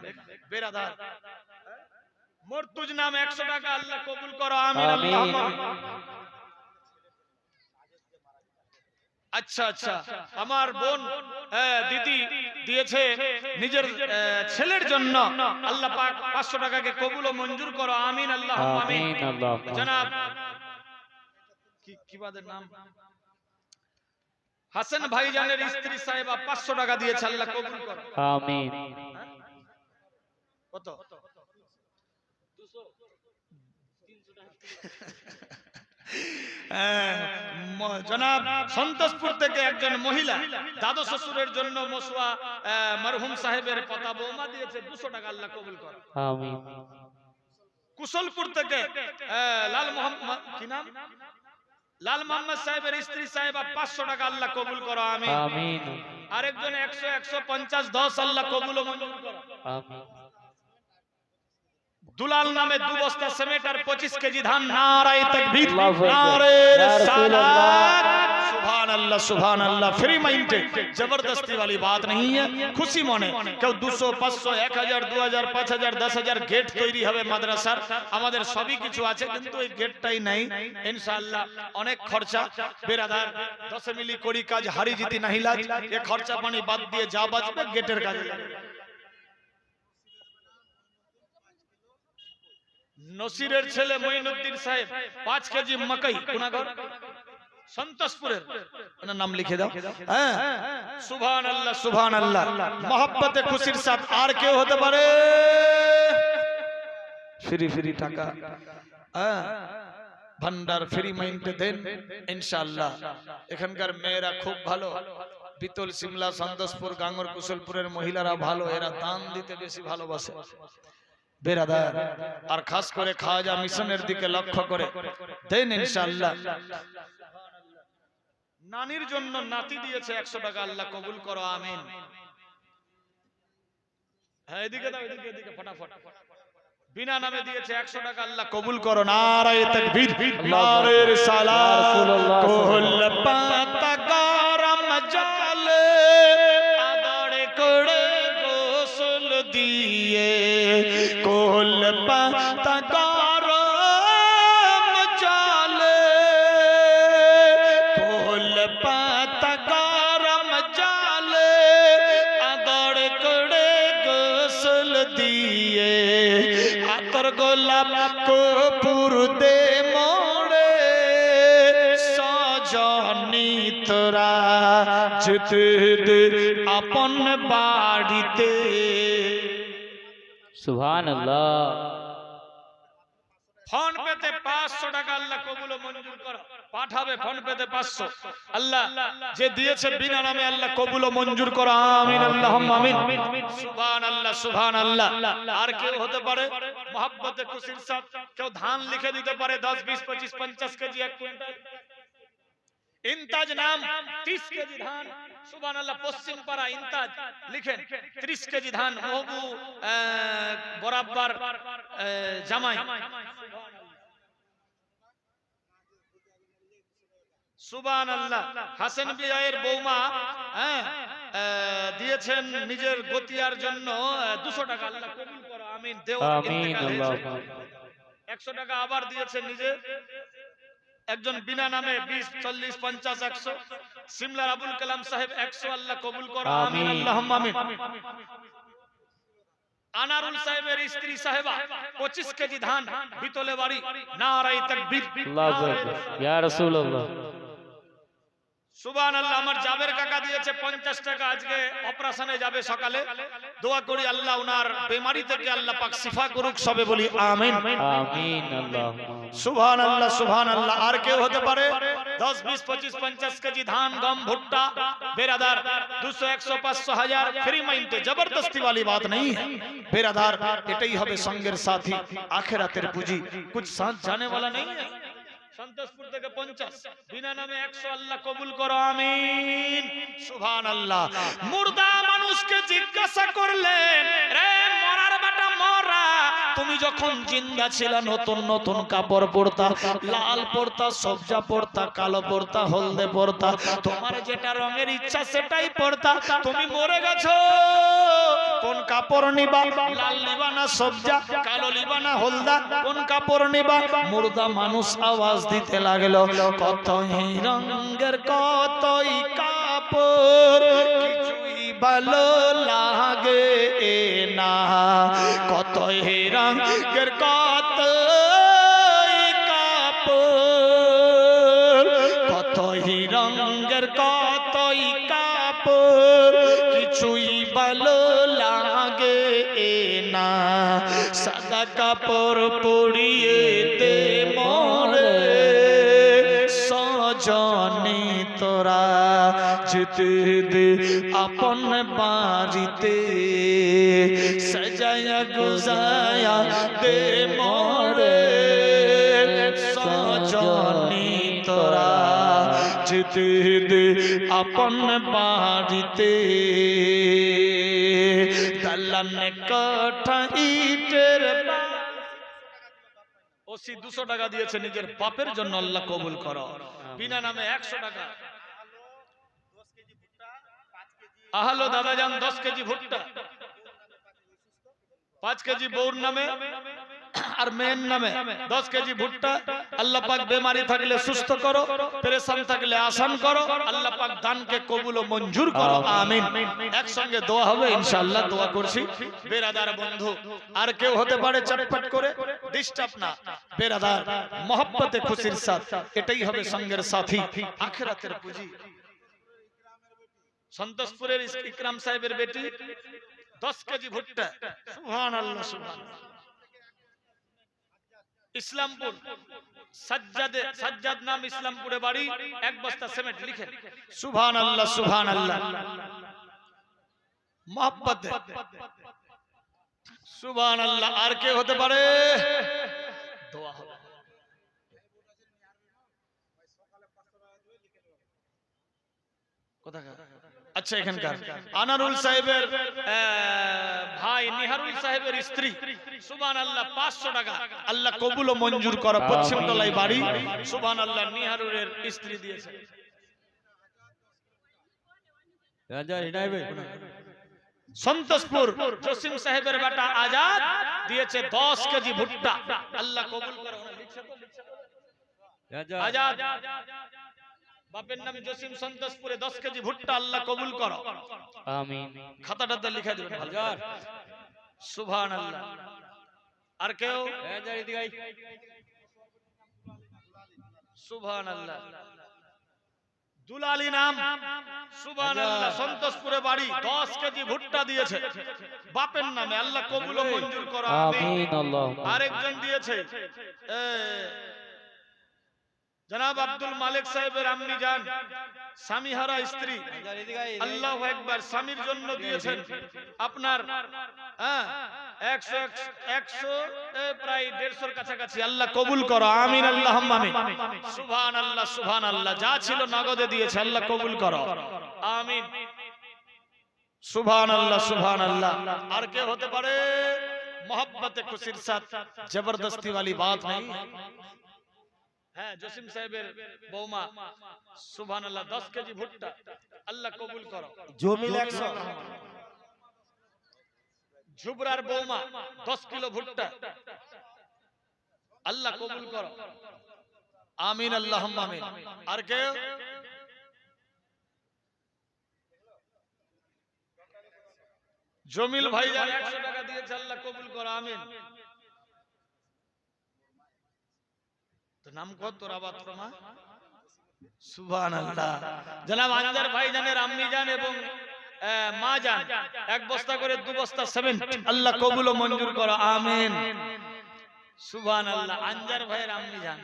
[SPEAKER 1] বেরাদার, মর্তুজ নাম 100 টাকা। আল্লাহ কবুল করো, আমিন, আল্লাহুম্মা আমিন। আচ্ছা আচ্ছা। আমার বোন দিদি দিয়েছে নিজের ছেলের জন্য। আল্লাহ পাক 500 টাকাকে কবুল ও মঞ্জুর করো, আমিন, আল্লাহুম্মা আমিন। জনাব কি বাদের নাম, হাসান ভাইজানের স্ত্রী সাহেবা 500 টাকা দিয়েছে। আল্লাহ কবুল করো,
[SPEAKER 2] আমিন।
[SPEAKER 1] কত? 200 জনাব সন্তোষপুর থেকে একজন মহিলা দাদু শ্বশুরের জন্য মসুয়া মরহুম সাহেবের পতা বৌমা দিয়েছে 200 টাকা। আল্লাহ কবুল করো,
[SPEAKER 2] আমিন।
[SPEAKER 1] কুশলপুর থেকে লাল মোহাম্মদ, কি নাম, লাল মোহাম্মদ সাহেবের স্ত্রী সাহেবা 500 টাকা। আল্লাহ কবুল করো, আমিন,
[SPEAKER 2] আমিন।
[SPEAKER 1] আরেকজন 100, 150, 10। আল্লাহ কবুল ও মঞ্জুর করো,
[SPEAKER 2] আমিন।
[SPEAKER 1] দুলাল নামে 2 বস্তা সিমেন্ট আর 25 কেজি ধান। নারায়ে তাকবীর,
[SPEAKER 2] আল্লাহু আকবার।
[SPEAKER 1] নারায়ে
[SPEAKER 2] ইয়া রাসূলুল্লাহ।
[SPEAKER 1] রিসালাত। सुभान अल्लाह फ्री माइंडे जबरदस्ती वाली बात नहीं है खुशी मने কেউ 200 500 1000 2000 5000 10000 গেট তৈরি হবে মাদ্রাসার আমাদের সবই কিছু আছে কিন্তু এই গেটটাই নাই ইনশাআল্লাহ অনেক খরচা বেরাদার 10 মিলি কোড়ি কাজ হারি জিতি नहीं लाज ये खर्चा पानी বাদ দিয়ে যা বাঁচবে গেটের কাজে লাগবে নসিরের ছেলে মঈনুদ্দিন সাহেব 5 কেজি মকই কুনাগর संतोषपुरेर नाम लिखे दाओ सुभान अल्लाह मोहब्बते खुशिर साथ आर के होते पारे फ्री फ्री टाका भांडार फ्री माइंडे देन इंशाअल्लाह एखानकार मेয়েরা खूब ভালো বিতল সিমলা সন্তোষপুর গাঙ্গর কুশলপুরের মহিলারা ভালো এরা দান দিতে বেশি ভালোবাসে বেরাদার আর খাস করে খাওয়া মিশনের দিকে লক্ষ্য করে দেন ইনশাআল্লাহ নানির জন্য নাতি দিয়েছে 100 টাকা আল্লাহ কবুল করো আমিন হ্যাঁ এদিকে দাও এদিকে ফটাফট বিনা নামে দিয়েছে 100 টাকা আল্লাহ কবুল করো নারায়ে তাকবীর নারে রিসালাত কুল পাতা গরম জলে আদড়ে করে গোসল দিয়ে কুল পাতা गोलाप को पुरदे मोड़े सजनी तोरा जिते अपन बाड़ीते
[SPEAKER 3] सुभान अल्लाह
[SPEAKER 1] फोन पेते 500 টাকা আল্লাহ কবুল ও মঞ্জুর করো পাঠাবে ফোন পেতে 500 আল্লাহ যে দিয়েছে বিনা নামে আল্লাহ কবুল ও মঞ্জুর করো আমিন আল্লাহুম্মা আমিন সুবহান আল্লাহ আর কেউ হতে পারে मोहब्बते खुशिर साथ কেউ ধান লিখে দিতে পারে 10 20 25 50 কেজি 1 কুইন্টাল इंताज नाम 30 केजी धान सुभान अल्लाह पश्चिम पारा इंताज लिखें 30 केजी धान महबू बराबर জামাই সুবহান আল্লাহ হাসান বিয়ায়ের বৌমা দিয়েছেন নিজের গতিয়ার জন্য 200 টাকা আল্লাহ কবুল করো আমিন দেও
[SPEAKER 3] আমিন আল্লাহ
[SPEAKER 1] 100 টাকা আবার দিয়েছেন নিজে একজন বিনা নামে 20 40 50 100 সিমলার আবুল কালাম সাহেব 100 আল্লাহ কবুল করো আমিন আল্লাহুম্মা আমিন আনারুল সাহেবের স্ত্রী সাহেবা 25 কেজি ধান বিতলে বাড়ি নারায়ে তাকবীর
[SPEAKER 3] আল্লাহু আকবার ইয়া রাসূলুল্লাহ
[SPEAKER 1] সুবহানাল্লাহ আমার জাবের কাকা দিয়েছে 50 টাকা আজকে অপারেশনে যাবে সকালে দোয়া করি আল্লাহ ওনার বেমারি থেকে আল্লাহ পাক শিফা করুক সবে বলি আমিন
[SPEAKER 3] আমিন আল্লাহ
[SPEAKER 1] সুবহানাল্লাহ আর কেউ হতে পারে 10 20 25 50 কেজি ধান গম ভুট্টা बेरादार 200 100 500 1000 फ्री माइंडे जबरदस्ती वाली बात नहीं है बेरादार এটাই হবে সঙ্গের সাথী আখিরাতের পুঁজি कुछ साथ जाने वाला नहीं है संतोषपुर থেকে 50 বিনা নামে 100 আল্লাহ কবুল করো আমিন সুবহানাল্লাহ মুর্দা মানুষকে জিজ্ঞাসা করলেন রে মরার বেটা মরা তুমি যখন জিন্দা ছিলা নতুন নতুন কাপড় পরতা লাল পরতা সবজা পরতা কালো পরতা হলদে পরতা তোমার যেটা রঙের ইচ্ছা সেটাই পরতা তুমি মরে গেছো কোন কাপড় নিবা লাল নিবা না সবজা কালো নিবা না হলদা কোন কাপড় নিবা মুর্দা মানুষ আওয়াজ দিতে লাগলো কতই রঙের কতই কাপড় কিছুই ভালো লাগে না কতই রঙের কতই কাপড় কতই রঙের কতই কাপড় কিছুই ভালো লাগে না সাদা কাপড় পরিয়ে দে মরে সজনী তোরা যেতে দে আপন বাড়িতে সজায়া গুজায়া দে মরে সজনী তোরা যেতে দে আপন বাড়িতে দালান কাঠা ইটের ওসি 200 টাকা দিয়েছে নিজের বাপের জন্য আল্লাহ কবুল করো বিনা নামে 100 টাকা আহলো দাদাজান 10 কেজি ভুট্টা, 5 কেজি বউর নামে আর মেয়ের নামে 10 কেজি ভুট্টা। আল্লাহ পাক বেমারি থাকলে সুস্থ করো, পেরেশান থাকলে আসান করো। আল্লাহ পাক দানকে কবুল ও মঞ্জুর করো, আমিন। একসঙ্গে দোয়া হবে ইনশাআল্লাহ। দোয়া করছি বেরাদার বন্ধু, আর কেউ হতে পারে চটপট করে, ডিস্টার্ব না। বেরাদার মহব্বতে খুশির সাথ, এটাই হবে সঙ্গের সাথী, আখিরাতের পুঁজি। সন্তোষপুরের ইকরাম সাহেবের বেটি 10 কেজি ভুট্টা, সুবহানাল্লাহ সুবহানাল্লাহ। ইসলামপুর সাজ্জাদ নাম, ইসলামপুরে বাড়ি, 1 বস্তা সিমেন্ট লিখে, সুবহানাল্লাহ সুবহানাল্লাহ। মহব্বতে সুবহানাল্লাহ। আর কে হতে পারে? দোয়া হবে। আচ্ছা, এখানকার আনারুল সাহেবের ভাই নিহারুল সাহেবের স্ত্রী, সুবহানাল্লাহ, 500 টাকা। আল্লাহ কবুল ও মঞ্জুর করো। পশ্চিম তলায় বাড়ি, সুবহানাল্লাহ। নিহারুলের স্ত্রী দিয়েছে। সন্তোষপুর জসিম সাহেবের বেটা আজাদ দিয়েছে 10 কেজি ভুট্টা। আল্লাহ কবুল করো। আজাদ বাপের নাম জসিম, সন্তোষপুরে 10 কেজি ভুট্টা। আল্লাহ কবুল করো,
[SPEAKER 3] আমিন।
[SPEAKER 1] খাতাটাতে লিখে দিবেন। হাজার, সুবহানাল্লাহ। আর কেউ? সুবহানাল্লাহ। দুলালী নাম, সুবহানাল্লাহ, সন্তোষপুরে বাড়ি, 10 কেজি ভুট্টা দিয়েছে বাপের নামে। আল্লাহ কবুল ও মঞ্জুর করো, আমিন। আরেকজন দিয়েছে জনাব আব্দুল মালিক সাহেবের আম্মি জান, স্বামীহারা স্ত্রী, আল্লাহু আকবার, স্বামীর জন্য দিয়েছেন আপনার 100 প্রায় 150 কাছাকাছি। আল্লাহ কবুল করো, আমিন, আল্লাহুম্মা আমিন। সুবহানাল্লাহ সুবহানাল্লাহ। যা ছিল নগদে দিয়েছে, আল্লাহ কবুল করো, আমিন। সুবহানাল্লাহ সুবহানাল্লাহ। আর কে হতে পারে? मोहब्बत खुशीर साथ जबरदस्ती वाली बात नहीं है। जसीम साहेबेर बौमा सुभान अल्लाह 10 केजी भुट्टा अल्लाह कबूल करो।
[SPEAKER 4] जमिल 100
[SPEAKER 1] झुबरार बौमा 10 किलो भुट्टा अल्लाह कबूल करो। आमीन अल्लाहुम्मा आमीन। और के जमील भाई जान 100 টাকা দিয়েছে আল্লাহ কবুল করো আমিন। তো নাম কত তোর আবাদ ফরমা সুবহানাল্লাহ। জনাব আনজার ভাই জানের আম্মি জান এবং মা জান এক বস্তা করে 2 বস্তা সিমেন্ট আল্লাহ কবুল ও মঞ্জুর করো আমিন সুবহানাল্লাহ। আনজার ভাইয়ের আম্মি জান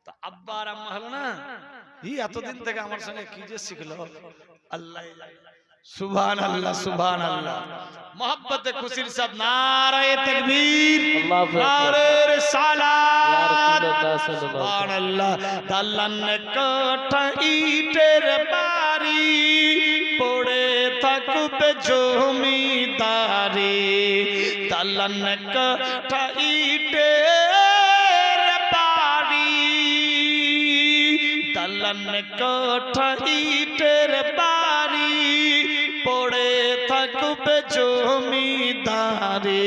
[SPEAKER 1] তো আব্বা আর আম্মা হলো না, এই এতদিন থেকে আমার সঙ্গে কি যে শিখলো আল্লাহ सुभान अल्लाह सुभान अल्लाह। मोहब्बत खुशीर साथ नारे तकबीर नारे रिसालत सुभान अल्लाह। दालन कोठा ईटेर बारी पड़े থাকবে জমিদারি। दालन कोठा ईटेर बारी दालन कोठा ईटेर बारी पड़े থাকবে জমিদারি।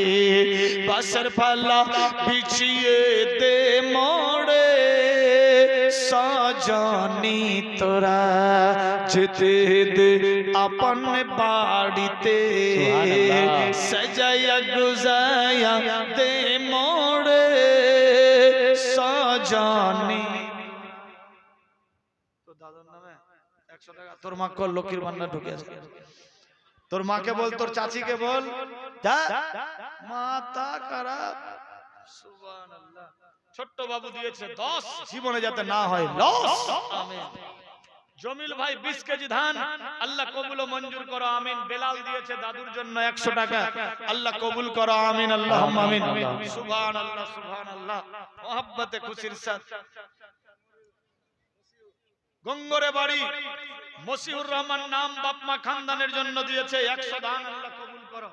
[SPEAKER 1] বাসর ফালা বিছিয়ে দে মোড়ে সাজানি তোরা যেতে দে আপন বাড়িতে সাজায়া গুজায়া দে মোড়ে সাজানি। তো দাদার নামে 100 টাকা তোর মা কল লক্ষ্মীর ভান্ডার ঢুকে আছে। তোর মাকে বল, তোর চাচিকে বল, যা মাথা খারাপ সুবহানাল্লাহ। ছোট্ট বাবু দিয়েছে 10, জীবনে যাতে না হয় লস আমিন। জমিল ভাই 20 কেজি ধান আল্লাহ কবুল ও মঞ্জুর করো আমিন। বেলাল দিয়েছে দাদুর জন্য 100 টাকা আল্লাহ কবুল করো আমিন আল্লাহুম্মা আমিন সুবহানাল্লাহ সুবহানাল্লাহ। মোহব্বতে খুশির সাথ গঙ্গরে বাড়ি মসিহুর রহমান নাম বাপ মা খানদানের জন্য দিয়েছে 100 ধান আল্লাহ কবুল করো।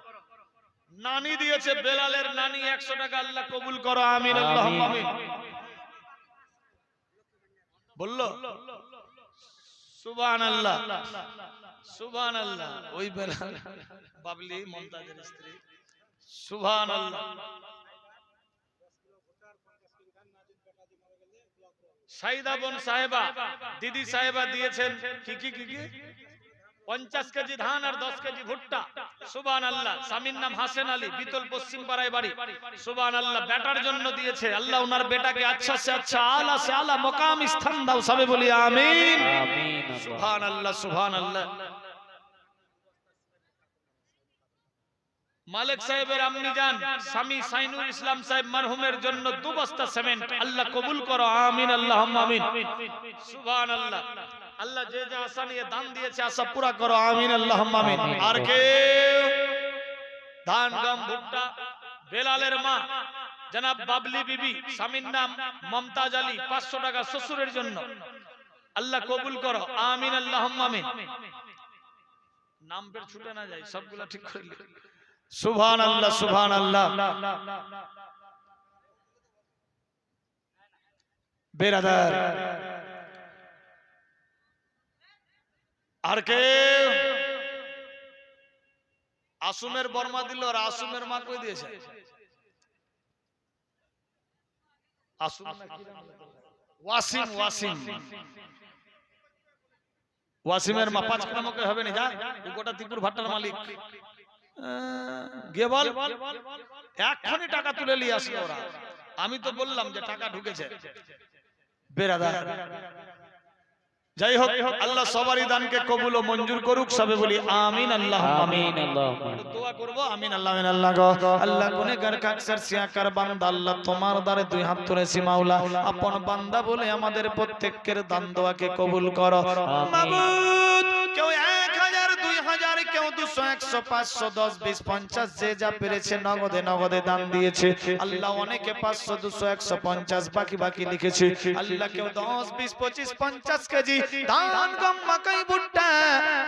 [SPEAKER 1] নানি দিয়েছে বেলালের নানি 100 টাকা আল্লাহ কবুল করো আমিন আল্লাহুম্মা আমিন। বললো সুবহানাল্লাহ সুবহানাল্লাহ। ওই বেলা বাবলি মমতাজের স্ত্রী। সুবহানাল্লাহ। সাইদা বোন সাহেবা, দিদি সাহেবা দিয়েছেন কি 50 কেজি ধান আর 10 কেজি ভুট্টা। সুবহানাল্লাহ। স্বামীর নাম হাসেন আলী, বিতল পশ্চিম পাড়ায় বাড়ি। সুবহানাল্লাহ। বেটার জন্য দিয়েছে, আল্লাহ ওনার বেটাকে আচ্ছা সে আচ্ছা, আলা সে আলা মকাম স্থান দাও, সবে বলি আমিন।
[SPEAKER 3] আমিন আল্লাহ।
[SPEAKER 1] সুবহানাল্লাহ সুবহানাল্লাহ। মালিক সাহেবের আম্মি জান স্বামী সাইনুল ইসলাম সাহেব মারহুমের জন্য 2 বস্তা সিমেন্ট, আল্লাহ কবুল করো আমিন আল্লাহুম্মা আমিন। সুবহানাল্লাহ। আল্লাহ যে যা আশা নিয়ে দান দিয়েছে আশা পুরা করো আমিন আল্লাহুম্মা আমিন। আর কে ধান গম ভুট্টা? বেলালের মা জনাব বাবলি বিবি, স্বামীর নাম মমতাজ আলী, 500 টাকা শ্বশুরের জন্য, আল্লাহ কবুল করো আমিন আল্লাহুম্মা আমিন। নাম বের ছুটে না যায়, সবগুলা ঠিক করে লিখো। সুবহানাল্লাহ সুবহানাল্লাহ। বেরাদার আর কে? আসুমের বর্মা দিল, আর আসুমের মা কই দিয়েছে? আসুম না কি নাম? ওয়াসিম। ওয়াসিমের মা 5 নামকে হবে না, যা গোটা ত্রিপুর ভাট্টার মালিক গিয়ে বল এক্ষুনি টাকা তুলে নিয়ে আসলো ওরা। আমি তো বললাম যে টাকা ঢুকেছে। বেরাদার যাই হোক, আল্লাহ সবারই দানকে কবুল ও মঞ্জুর করুক, সবে বলি আমিন আল্লাহুম্মা আমিন।
[SPEAKER 3] আমিন আল্লাহুম্মা আমিন।
[SPEAKER 1] দোয়া করব আমিন আল্লাহ আমিন। আল্লাহ গো আল্লাহ গুনাহগার কাকসার সিয়াকার বান্দা, আল্লাহ তোমার দ্বারে 2 হাত তুলেছি মাওলা, আপন বান্দা বলে আমাদের প্রত্যেকের দান দোয়াকে কবুল করো মাবুদ। কেউ 1000 2000 কেউ 200 100 500 10 20 50 যে যা পেরেছে নগদে দান দিয়েছে আল্লাহ। অনেকে 500 200 150 বাকি লিখেছে আল্লাহ। কেউ 10 20 25 50 কেজি ধান গম মাকাই ভুট্টা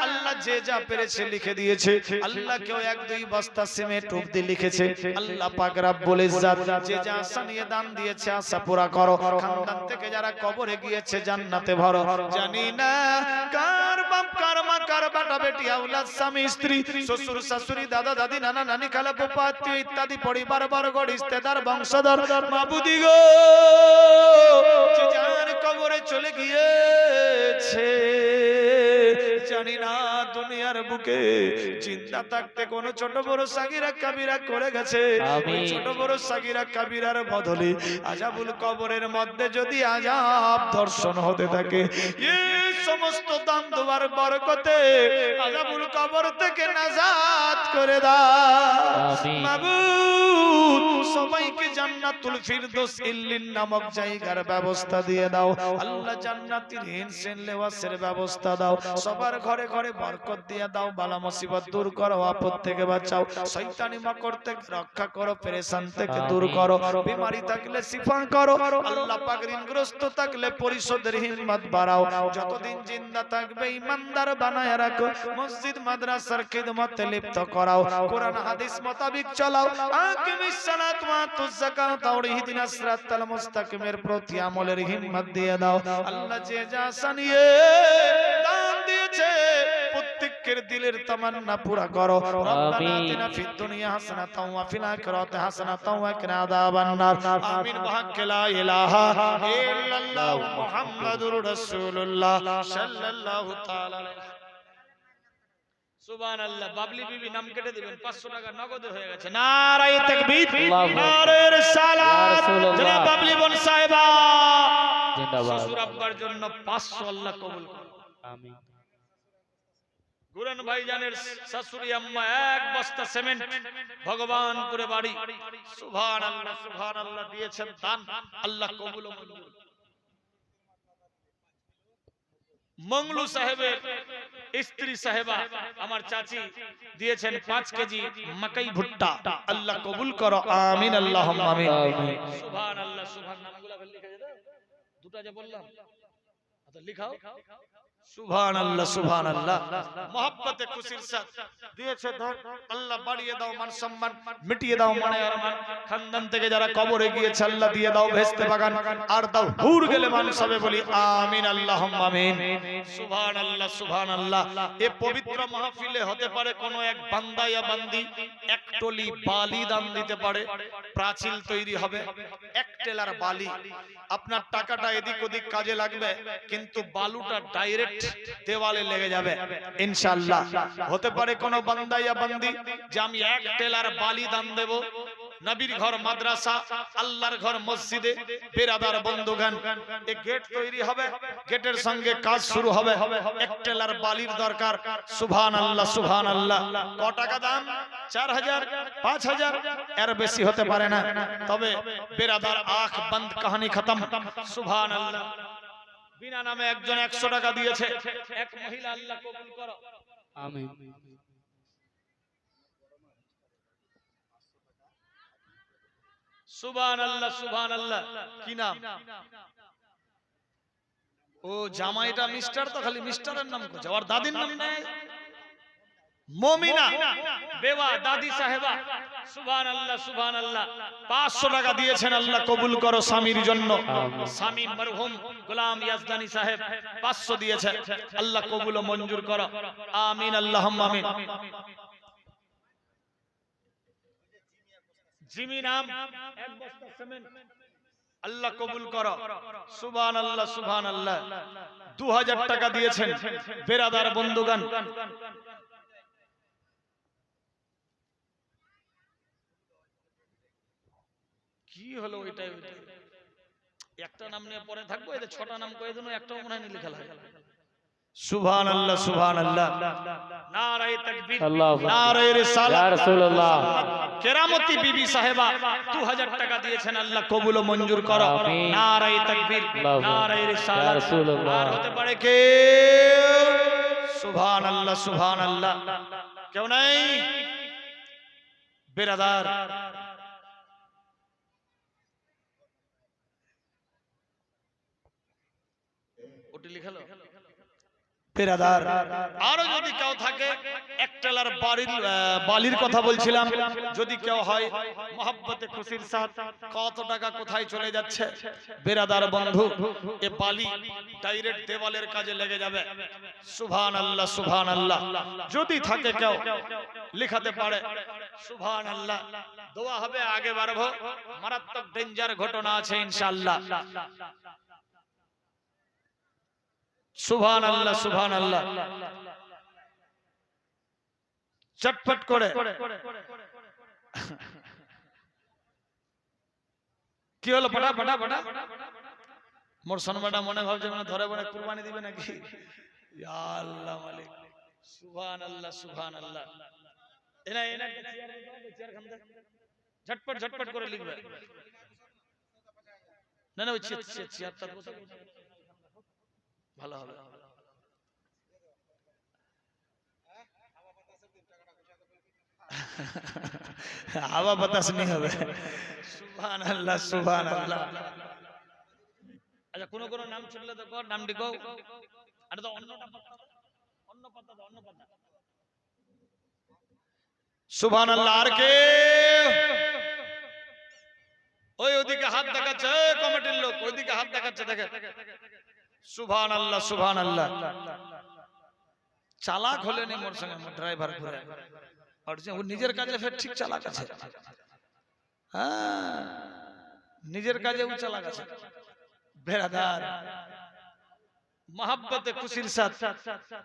[SPEAKER 1] আল্লাহ যে যা পেরেছে লিখে দিয়েছে আল্লাহ। কেউ 1-2 বস্তা সিমেন্ট অবধি লিখেছে আল্লাহ পাক রব্বুল ইজ্জত যে যা আশা নিয়ে দান দিয়েছে আশা পুরা করো। খানদান থেকে যারা কবরে গিয়েছে জান্নাতে ভরো। জানি না কার বাপ কার মা কার বেটা বেটি আওলাদ স্বামী স্ত্রী শ্বশুর শাশুড়ি দাদা দাদি নানা নানি খালা ফুফা আত্মীয় ইত্যাদি পরিবার বর্গ রিশতেদার বংশধর মাবুদি গো যে যার কবরে চলে গিয়েছে, জানি না দুনিয়ার বুকে জিন্দা থাকতে কোন ছোট বড় সাগীরা কাবীরা করে গেছে। ওই ছোট বড় সাগীরা কাবীরার বদলে আযাবুল কবরের মধ্যে যদি আযাব দর্শন হতে থাকে, এই সমস্ত দান দোয়ার বরকতে আযাবুল কবর থেকে নাজাত করে দাও মাবুদ। সবাইকে জান্নাতুল ফিরদৌস ইল্লিন নামক জায়গার ব্যবস্থা দিয়ে দাও আল্লাহ। জান্নাতের হিনসেন লেওয়াসের ব্যবস্থা দাও। সবার ঘরে ঘরে বরকত দিয়ে দাও। বালা মুসিবত দূর করো, আপদ থেকে বাঁচাও, শয়তানি মকর থেকে রক্ষা করো, পেরেশান থেকে দূর করো, বিমারি থাকলে শিফা করো আল্লাহ পাক। ঋণগ্রস্ত থাকলে পরিশোধের হিম্মত বাড়াও। যতদিন জিন্দা থাকবে ইমানদার বানায় রাখো। মসজিদ মাদ্রাসার খিদমতে লিপ্ত করাও। কোরআন হাদিস মোতাবেক চালাও। আকিমিস সালাত ওয়া আতুজ যাকাত ওয়া ইহদিনাস সিরাতাল মুস্তাকিমের প্রতি আমলের হিম্মত দিয়ে দাও আল্লাহ। যে যা সানিয়ে দান দিয়েছে প্রত্যেকের দিলের তামান্না পুরা করো। রব্বানা আতিনা ফিদ দুনিয়া হাসানাতাও ওয়া ফিল আখিরাতি হাসানাতাও ওয়া কিনা আযাবান নার। আমিন বিহাক্কি লা ইলাহা ইল্লাল্লাহ মুহাম্মাদুর রাসূলুল্লাহ সাল্লাল্লাহু তাআলা আলাইহি। সুবহানাল্লাহ। বাবলি বিবি নাম কেটে দিবেন, 500 টাকা নগদে হয়ে গেছে। নারায়ে তাকবীর, নারায়ে রিসালাত। জনাব বাবলি বোন সাহেবা জিন্দাবাদ। শ্বশুর আব্বার জন্য 500 আল্লাহ কবুল করুন
[SPEAKER 3] আমিন।
[SPEAKER 1] গুরন ভাইজানের শাশুড়ি আম্মা 1 বস্তা সিমেন্ট ভগবানপুরে বাড়ি। সুবহানাল্লাহ সুবহানাল্লাহ দিয়েছেন দান, আল্লাহ কবুল ও মঞ্জুর। মংলু সাহেবের স্ত্রী সাহেবা আমার চাচি দিয়েছেন 5 কেজি মাকাই ভুট্টা, আল্লাহ কবুল করো আমিন আল্লাহুম্মা আমিন। সুবহানাল্লাহ সুবহান। নামগুলো লিখে দাও, দুটো যে বললাম আচ্ছা লিখাও। সুবহানাল্লাহ সুবহানাল্লাহ। মহব্বতে খুশির সাথ দিয়েছে ধর, আল্লাহ বাড়িয়ে দাও মান সম্মান, মিটিয়ে দাও মনে আরমান। খানদান থেকে যারা কবরে গিয়েছে আল্লাহ দিয়ে দাও ভেস্তে বাগান, আর দাও হুর গেলে মানুষ হবে বলি আমিন আল্লাহুম্মা আমিন। সুবহানাল্লাহ সুবহানাল্লাহ। এ পবিত্র মাহফিলে হতে পারে কোন এক বান্দা ইয়া বান্দি এক টলি বালি দান দিতে পারে, প্রাচীল তৈরি হবে, এক টেলার বালি। আপনার টাকাটা এদিক ওদিক কাজে লাগবে, কিন্তু বালুটা ডাইরেক্ট দেওয়ালে লেগে যাবে ইনশাআল্লাহ। হতে পারে কোন বান্দা ইয়া বান্দি যে আমি এক টেলার বালি দান দেব, নবীর ঘর মাদ্রাসা, আল্লাহর ঘর মসজিদে, বেরাদার বন্ধুগণ, এই গেট তৈরি হবে, গেটের সঙ্গে কাজ শুরু হবে, এক টেলার বালির দরকার। সুবহানাল্লাহ সুবহানাল্লাহ। কত টাকা দাম? 4000 5000, এর বেশি হতে পারে না। তবে বেরাদার আঁখ বন্ধ, কাহিনী খতম। সুবহানাল্লাহ। বিনা নামে একজন 100 টাকা দিয়েছে, এক মহিলা, আল্লাহ কবুল করো।
[SPEAKER 2] আমিন।
[SPEAKER 1] সুবহানাল্লাহ সুবহানাল্লাহ। কি নাম? ও জামাইটা মিস্টার, তো খালি মিস্টারের নাম করছে, আর দাদির নাম নাই। মমিনা বেওয়া দাদি সাহেবা। সুবহানাল্লাহ সুবহানাল্লাহ। 500 টাকা দিয়েছেন, আল্লাহ কবুল করো স্বামীর জন্য। স্বামী মরহুম গোলাম ইয়াজদানি সাহেব 500 দিয়েছেন, আল্লাহ কবুল ও মঞ্জুর করো আমিন আল্লাহুম্মা আমিন। জিমি নাম, এক বস্তা সিমেন্ট, আল্লাহ কবুল করো। সুবহানাল্লাহ সুবহানাল্লাহ। 2000 টাকা দিয়েছেন বেরাদার বন্ধুগণ। কি হলো ওইটাই? একটা নাম নিয়ে পরে থাকবো, এদের 6টা নাম কয়ে দিন, একটাও মনে হয় লেখা লাগে। সুবহানাল্লাহ সুবহানাল্লাহ। নারায়ে তাকবীর,
[SPEAKER 3] আল্লাহু আকবার।
[SPEAKER 1] নারায়ে রিসালাত।
[SPEAKER 3] ইয়া রাসূলুল্লাহ।
[SPEAKER 1] কেরামতি বিবি সাহেবা 2000 টাকা দিয়েছেন, আল্লাহ কবুল ও মঞ্জুর করো।
[SPEAKER 3] আমিন।
[SPEAKER 1] নারায়ে তাকবীর,
[SPEAKER 3] আল্লাহু আকবার।
[SPEAKER 1] নারায়ে
[SPEAKER 3] ইয়া
[SPEAKER 1] রিসালাত।
[SPEAKER 3] রাসূলুল্লাহ।
[SPEAKER 1] আর হতে পারে কে? সুবহানাল্লাহ সুবহানাল্লাহ। কেউ নাই? বেরাদার ওটি লিখালো বেরাদার। আরো যদি কেউ থাকে, এক টেলার বালির কথা বলছিলাম, যদি কেউ হয় মহব্বতে খুশির সাথ, কত টাকা কোথায় চলে যাচ্ছে বেরাদার বন্ধু? এ বালি ডাইরেক্ট দেওয়ালের কাজে লেগে যাবে। সুবহানাল্লাহ সুবহানাল্লাহ। যদি থাকে কেউ লিখাতে পারে সুবহানাল্লাহ, দোয়া হবে, আগে বাড়বো, মারাত্মক ডেঞ্জার ঘটনা আছে ইনশাআল্লাহ। সুবহানাল্লাহ সুবহানাল্লাহ। চটপট করে কি হলো? পটা পটা পটা। মোর সনবাটা মনে ভাবছে মানে ধরে বনে কুরবানি দিবে নাকি? ইয়া আল্লাহ মালিক। সুবহানাল্লাহ সুবহানাল্লাহ। এনা এনা চেয়ার খান দে, ঝটপট ঝটপট করে লিখবে। না না, ওই চেয়ারটা ভালো হবে। হাওয়া বাতাস নেই হবে। সুবহানাল্লাহ সুবহানাল্লাহ। আচ্ছা, কোন কোন নাম শুনলে তো কর, নামটি কও। আরে তো অন্য পাতা দাও, অন্য পাতা। সুবহানাল্লাহ। আর কে? ওই ওদিকে হাত দেখাচ্ছে, কমিটির লোক ওইদিকে হাত দেখাচ্ছে, দেখে। সুবহানাল্লাহ সুবহানাল্লাহ। চালাক হলেন মোর সঙ্গে ড্রাইভার ঘুরে, আর ও নিজের কাজে ফের ঠিক চালাক আছে। হ্যাঁ, নিজের কাজে ও চালাক আছে। বেরাদার মহব্বতে খুশির সাথ।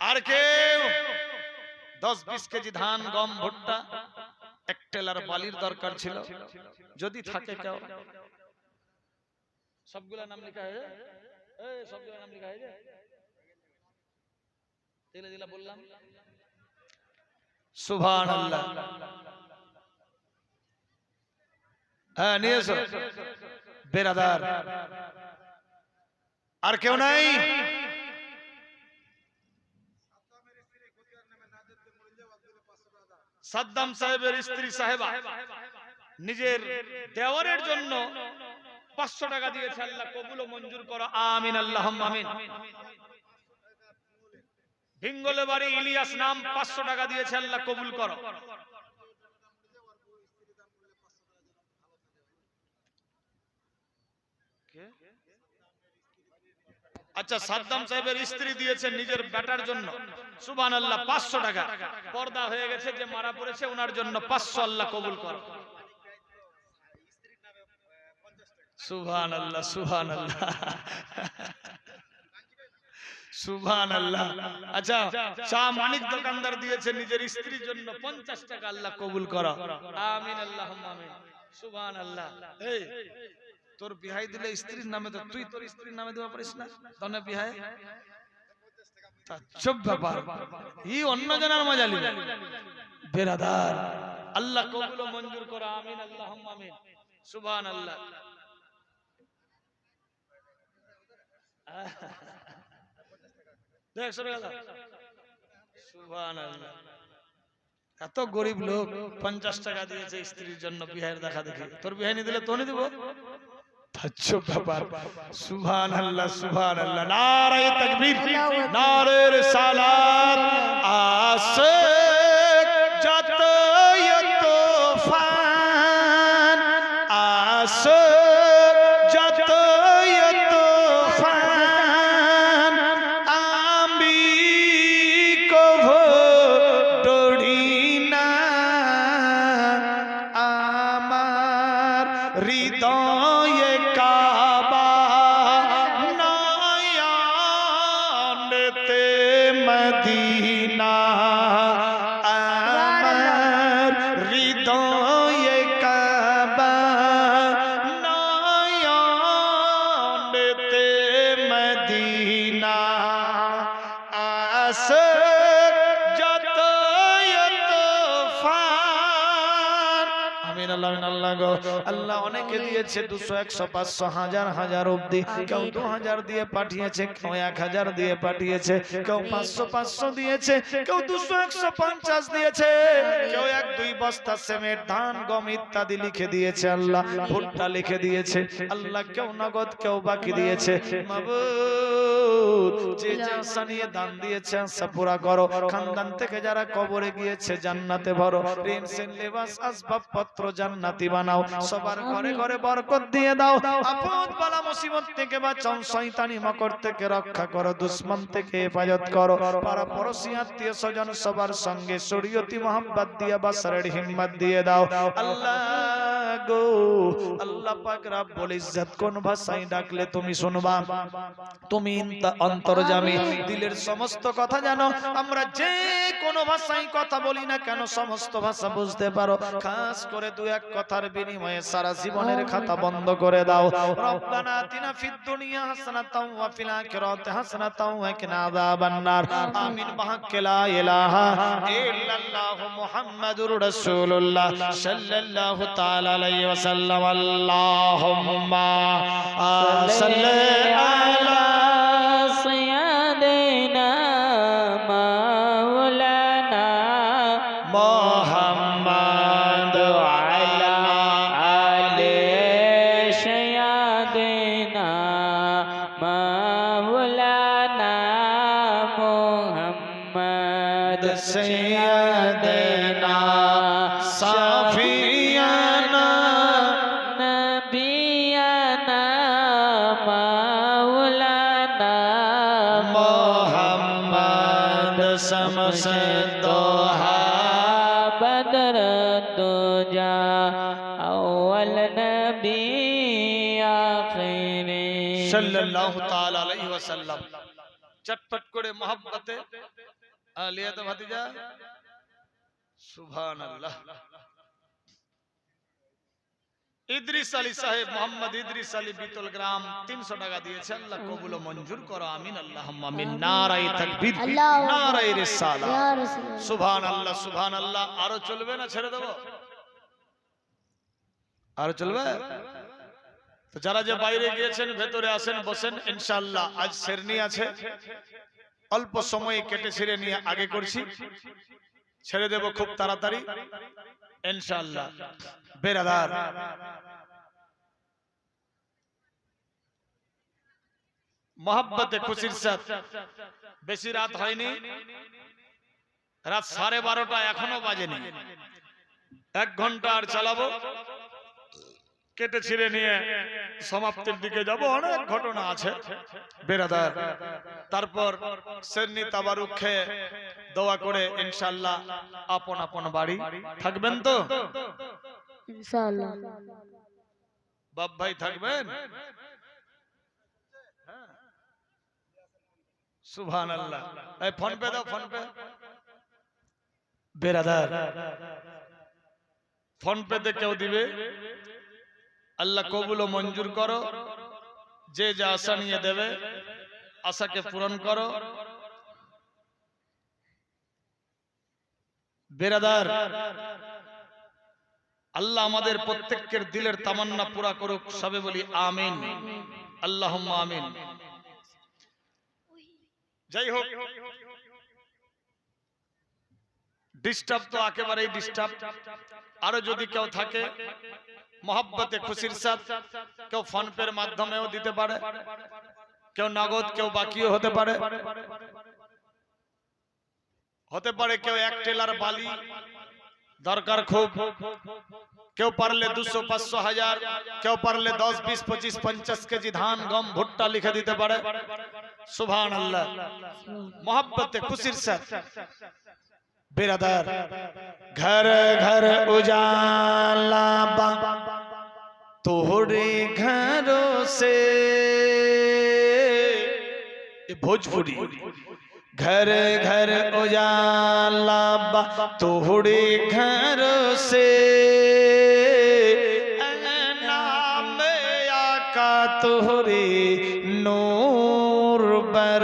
[SPEAKER 1] আর কেউ 10-20 কেজি ধান, গম, ভুট্টা, এক টেলার বালির দরকার ছিল, যদি থাকে কেউ। সবগুলা নাম লেখা হয়ে যায়, সবগুলা নাম লেখা হয়ে যায়। তেলে দিলা বললাম। সুবহানাল্লাহ। হ্যাঁ, নিয়ে এসো বেরাদার। আর কেউ নাই? সাদ্দাম সাহেবের স্ত্রী সাহেবা নিজের দেওয়ারের জন্য 500 টাকা দিয়েছে, আল্লাহ কবুল ও মঞ্জুর করো আমিন আল্লাহুম্মা আমিন। হিঙ্গলে বাড়ি ইলিয়াস নাম 500 টাকা দিয়েছে, আল্লাহ কবুল করো। আচ্ছা, সাদ্দাম সাহেবের স্ত্রী দিয়েছেন নিজের বেটার জন্য, সুবহানাল্লাহ, 500 টাকা। পর্দা হয়ে গেছে, যে মারা পড়েছে ওনার জন্য 500, আল্লাহ কবুল করো। সুবহানাল্লাহ, সুবহানাল্লাহ, সুবহানাল্লাহ। আচ্ছা, শাহ মানিক দোকানদার দিয়েছে নিজের স্ত্রীর জন্য 50 টাকা, আল্লাহ কবুল করো। আমিন, আল্লাহুম্মা আমিন। সুবহানাল্লাহ। এই তোর বিহাই দিলে স্ত্রীর নামে, তো তুই তোর স্ত্রীর নামে দেওয়া পারিস না? তনে বিহাই তাজ্জব ব্যাপার, ই অন্য জনের মজা লিবে বেরাদার। আল্লাহ কবুল ও মঞ্জুর করো। আমিন, আল্লাহুম্মা আমিন। সুবহানাল্লাহ। দেখ সরে গেল। সুবহানাল্লাহ। এত গরিব লোক 50 টাকা দিয়েছে স্ত্রীর জন্য বিহাইয়ের দেখা দেখি। তোর বিহাই নি দিলে তোনে দিব? তাজ্জব ব্যাপার। সুবহানাল্লাহ, সুবহানাল্লাহ। নারায়ে তাকবীর, নারে রিসালাত। আসে যতই তুফান, আসে যতই তুফান, আমি কভু ডরি না। আমার হৃদয়ে কাবা, নয়নেতে মদিনা। আমার হৃদয়ে কাবা, নয়নেতে মদিনা। আসে যতই তুফান। আমিন, আল্লাহ, আমিন, আল্লাহ গো। আল্লাহ অনেকে দিয়েছে 200, 100, 500, হাজার হাজার অবধি। কেউ 2000 দিয়ে পাঠিয়েছে, কেউ 1000 দিয়ে পাঠিয়েছে, কেউ 500 দিয়েছে, কেউ 200, 150 দিয়েছে, কেউ 1-2 বস্তা সিমেন্ট, ধান, গম ইত্যাদি লিখে দিয়েছে। আল্লাহ ভুট্টা লিখে দিয়েছে। আল্লাহ কেউ নগদ, কেউ বাকি দিয়েছে। মাবুদ, যে যা নিয়ে দান দিয়েছে আশা পুরা করো। খানদান থেকে যারা কবরে গিয়েছে জান্নাতে ভরো। ঋণ সেন লেবাস আসবাবপত্র জান্নাতি বানাও। সবার ঘরে ঘরে বরকত দিয়ে দাও। আপদ বালা মুসিবত থেকে বাঁচাও। শয়তানি মকর থেকে রক্ষা করো। দুশমন থেকে হেফাজত করো। পাড়া পড়শি আত্মীয় স্বজন সবার সঙ্গে শরীয়তি মোহাম্মত দিয়ে বাসারের হিম্মত দিয়ে দাও। আল্লাহ গো, আল্লাহ পাক রব্বুল ইজ্জত কোন ভাষায় ডাকলে তুমি শুনবা। তুমি অন্তর্যামী, দিলের সমস্ত কথা জানো। আমরা যে কোন ভাষায় কথা বলি না কেন সমস্ত ভাষা বুঝতে পারো। খাস করে 2-1 কথার বিনিময়ে সারা জীবনের খাতা বন্ধ করে দাও। রব্বানা আতিনা ফিদ দুনিয়া হাসানাতাও ওয়া ফিল আখিরাতি হাসানাতাও ওয়া কিনা আযাবান নার। আমিন বিহাক্কি লা ইলাহা ইল্লাল্লাহু মুহাম্মাদুর রাসূলুল্লাহ সাল্লাল্লাহু তাআলা আলাইহি ওয়াসাল্লাম। আল্লাহুম্মা সাল্লি আলা
[SPEAKER 3] سيدنا مولانا
[SPEAKER 1] মুহাম্মাদ
[SPEAKER 3] وعلى آل سيدنا مولانا محمد
[SPEAKER 1] سيدنا صافينا
[SPEAKER 3] نبينا مولانا
[SPEAKER 1] محمد समसदोहा
[SPEAKER 3] بدر الدجى أول نبي آخر
[SPEAKER 1] सल्लल्लाहु ताला अलैहि वसल्लम। चटपट করে मोहब्बते आलिया तो भतीजा। सुभान अल्लाह। ইদ্রিস আলী সাহেব, মোহাম্মদ ইদ্রিস আলী, বিতল গ্রাম 300 টাকা দিয়েছে। আল্লাহ কবুল ও মঞ্জুর করো। আমিন, আল্লাহুম্মা আমিন। নারায়ে তাকবীর, নারায়ে রিসালাত। সুবহানাল্লাহ, সুবহানাল্লাহ। আরো চলবে না ছেড়ে দেব? আরো চলবে? তো যারা যে বাইরে গিয়েছেন ভেতরে আসেন, বসেন। ইনশাআল্লাহ আজ শেরনি আছে, অল্প সময়ে কেটে ছিঁড়ে নিয়ে আগে করছি, ছেড়ে দেব খুব তাড়াতাড়ি ইনশাআল্লাহ। বেরাদার, मोहब्बते खुशिर साथ बेशी रात হয়নি রাত 12:30 এখনো বাজেনি 1 ঘন্টা আর চালাবো কেটে ছিঁড়ে নিয়ে সমাপ্তির দিকে যাব অনেক ঘটনা আছে বেরাদার তারপর সেন্নি তাবারুক খেয়ে দোয়া করে ইনশাআল্লাহ আপন আপন বাড়ি থাকবেন তো
[SPEAKER 4] ইনশাআল্লাহ
[SPEAKER 1] বাপ ভাই থাকবেন সুবহানাল্লাহ এই ফোন পে দাও ফোন পে বেরাদার ফোন পে তে কেউ দিবে আল্লাহ কবুল ও মঞ্জুর করো যে যা আশা নিয়ে দেবে আশাকে পূরণ করো বেরাদার আল্লাহ আমাদের প্রত্যেকের দিলের তামান্না পুরা করুক সবে বলি আমিন আল্লাহুম্মা আমিন যাই হোক ডিস্টার্ব তো একেবারেই ডিস্টার্ব আরো যদি কেউ থাকে मोहब्बते खुशिर साथ केउ फोन पे माध्यमेও দিতে পারে কেউ নগদ কেউ বাকিও হতে পারে কেউ এক টেলার বালি দরকার খুব কেউ পারলে 200 500 1000 কেউ পারলে 10 20 25 50 কেজি ধান গম ভুট্টা লিখে দিতে পারে সুবহানাল্লাহ मोहब्बते खुशिर साथ बेरादार घर घर उजाला बा तोहरे घरों से भोजपुरी घर घर उजाला बा तोहरे घरों से नाम आका तोहरे नूर बर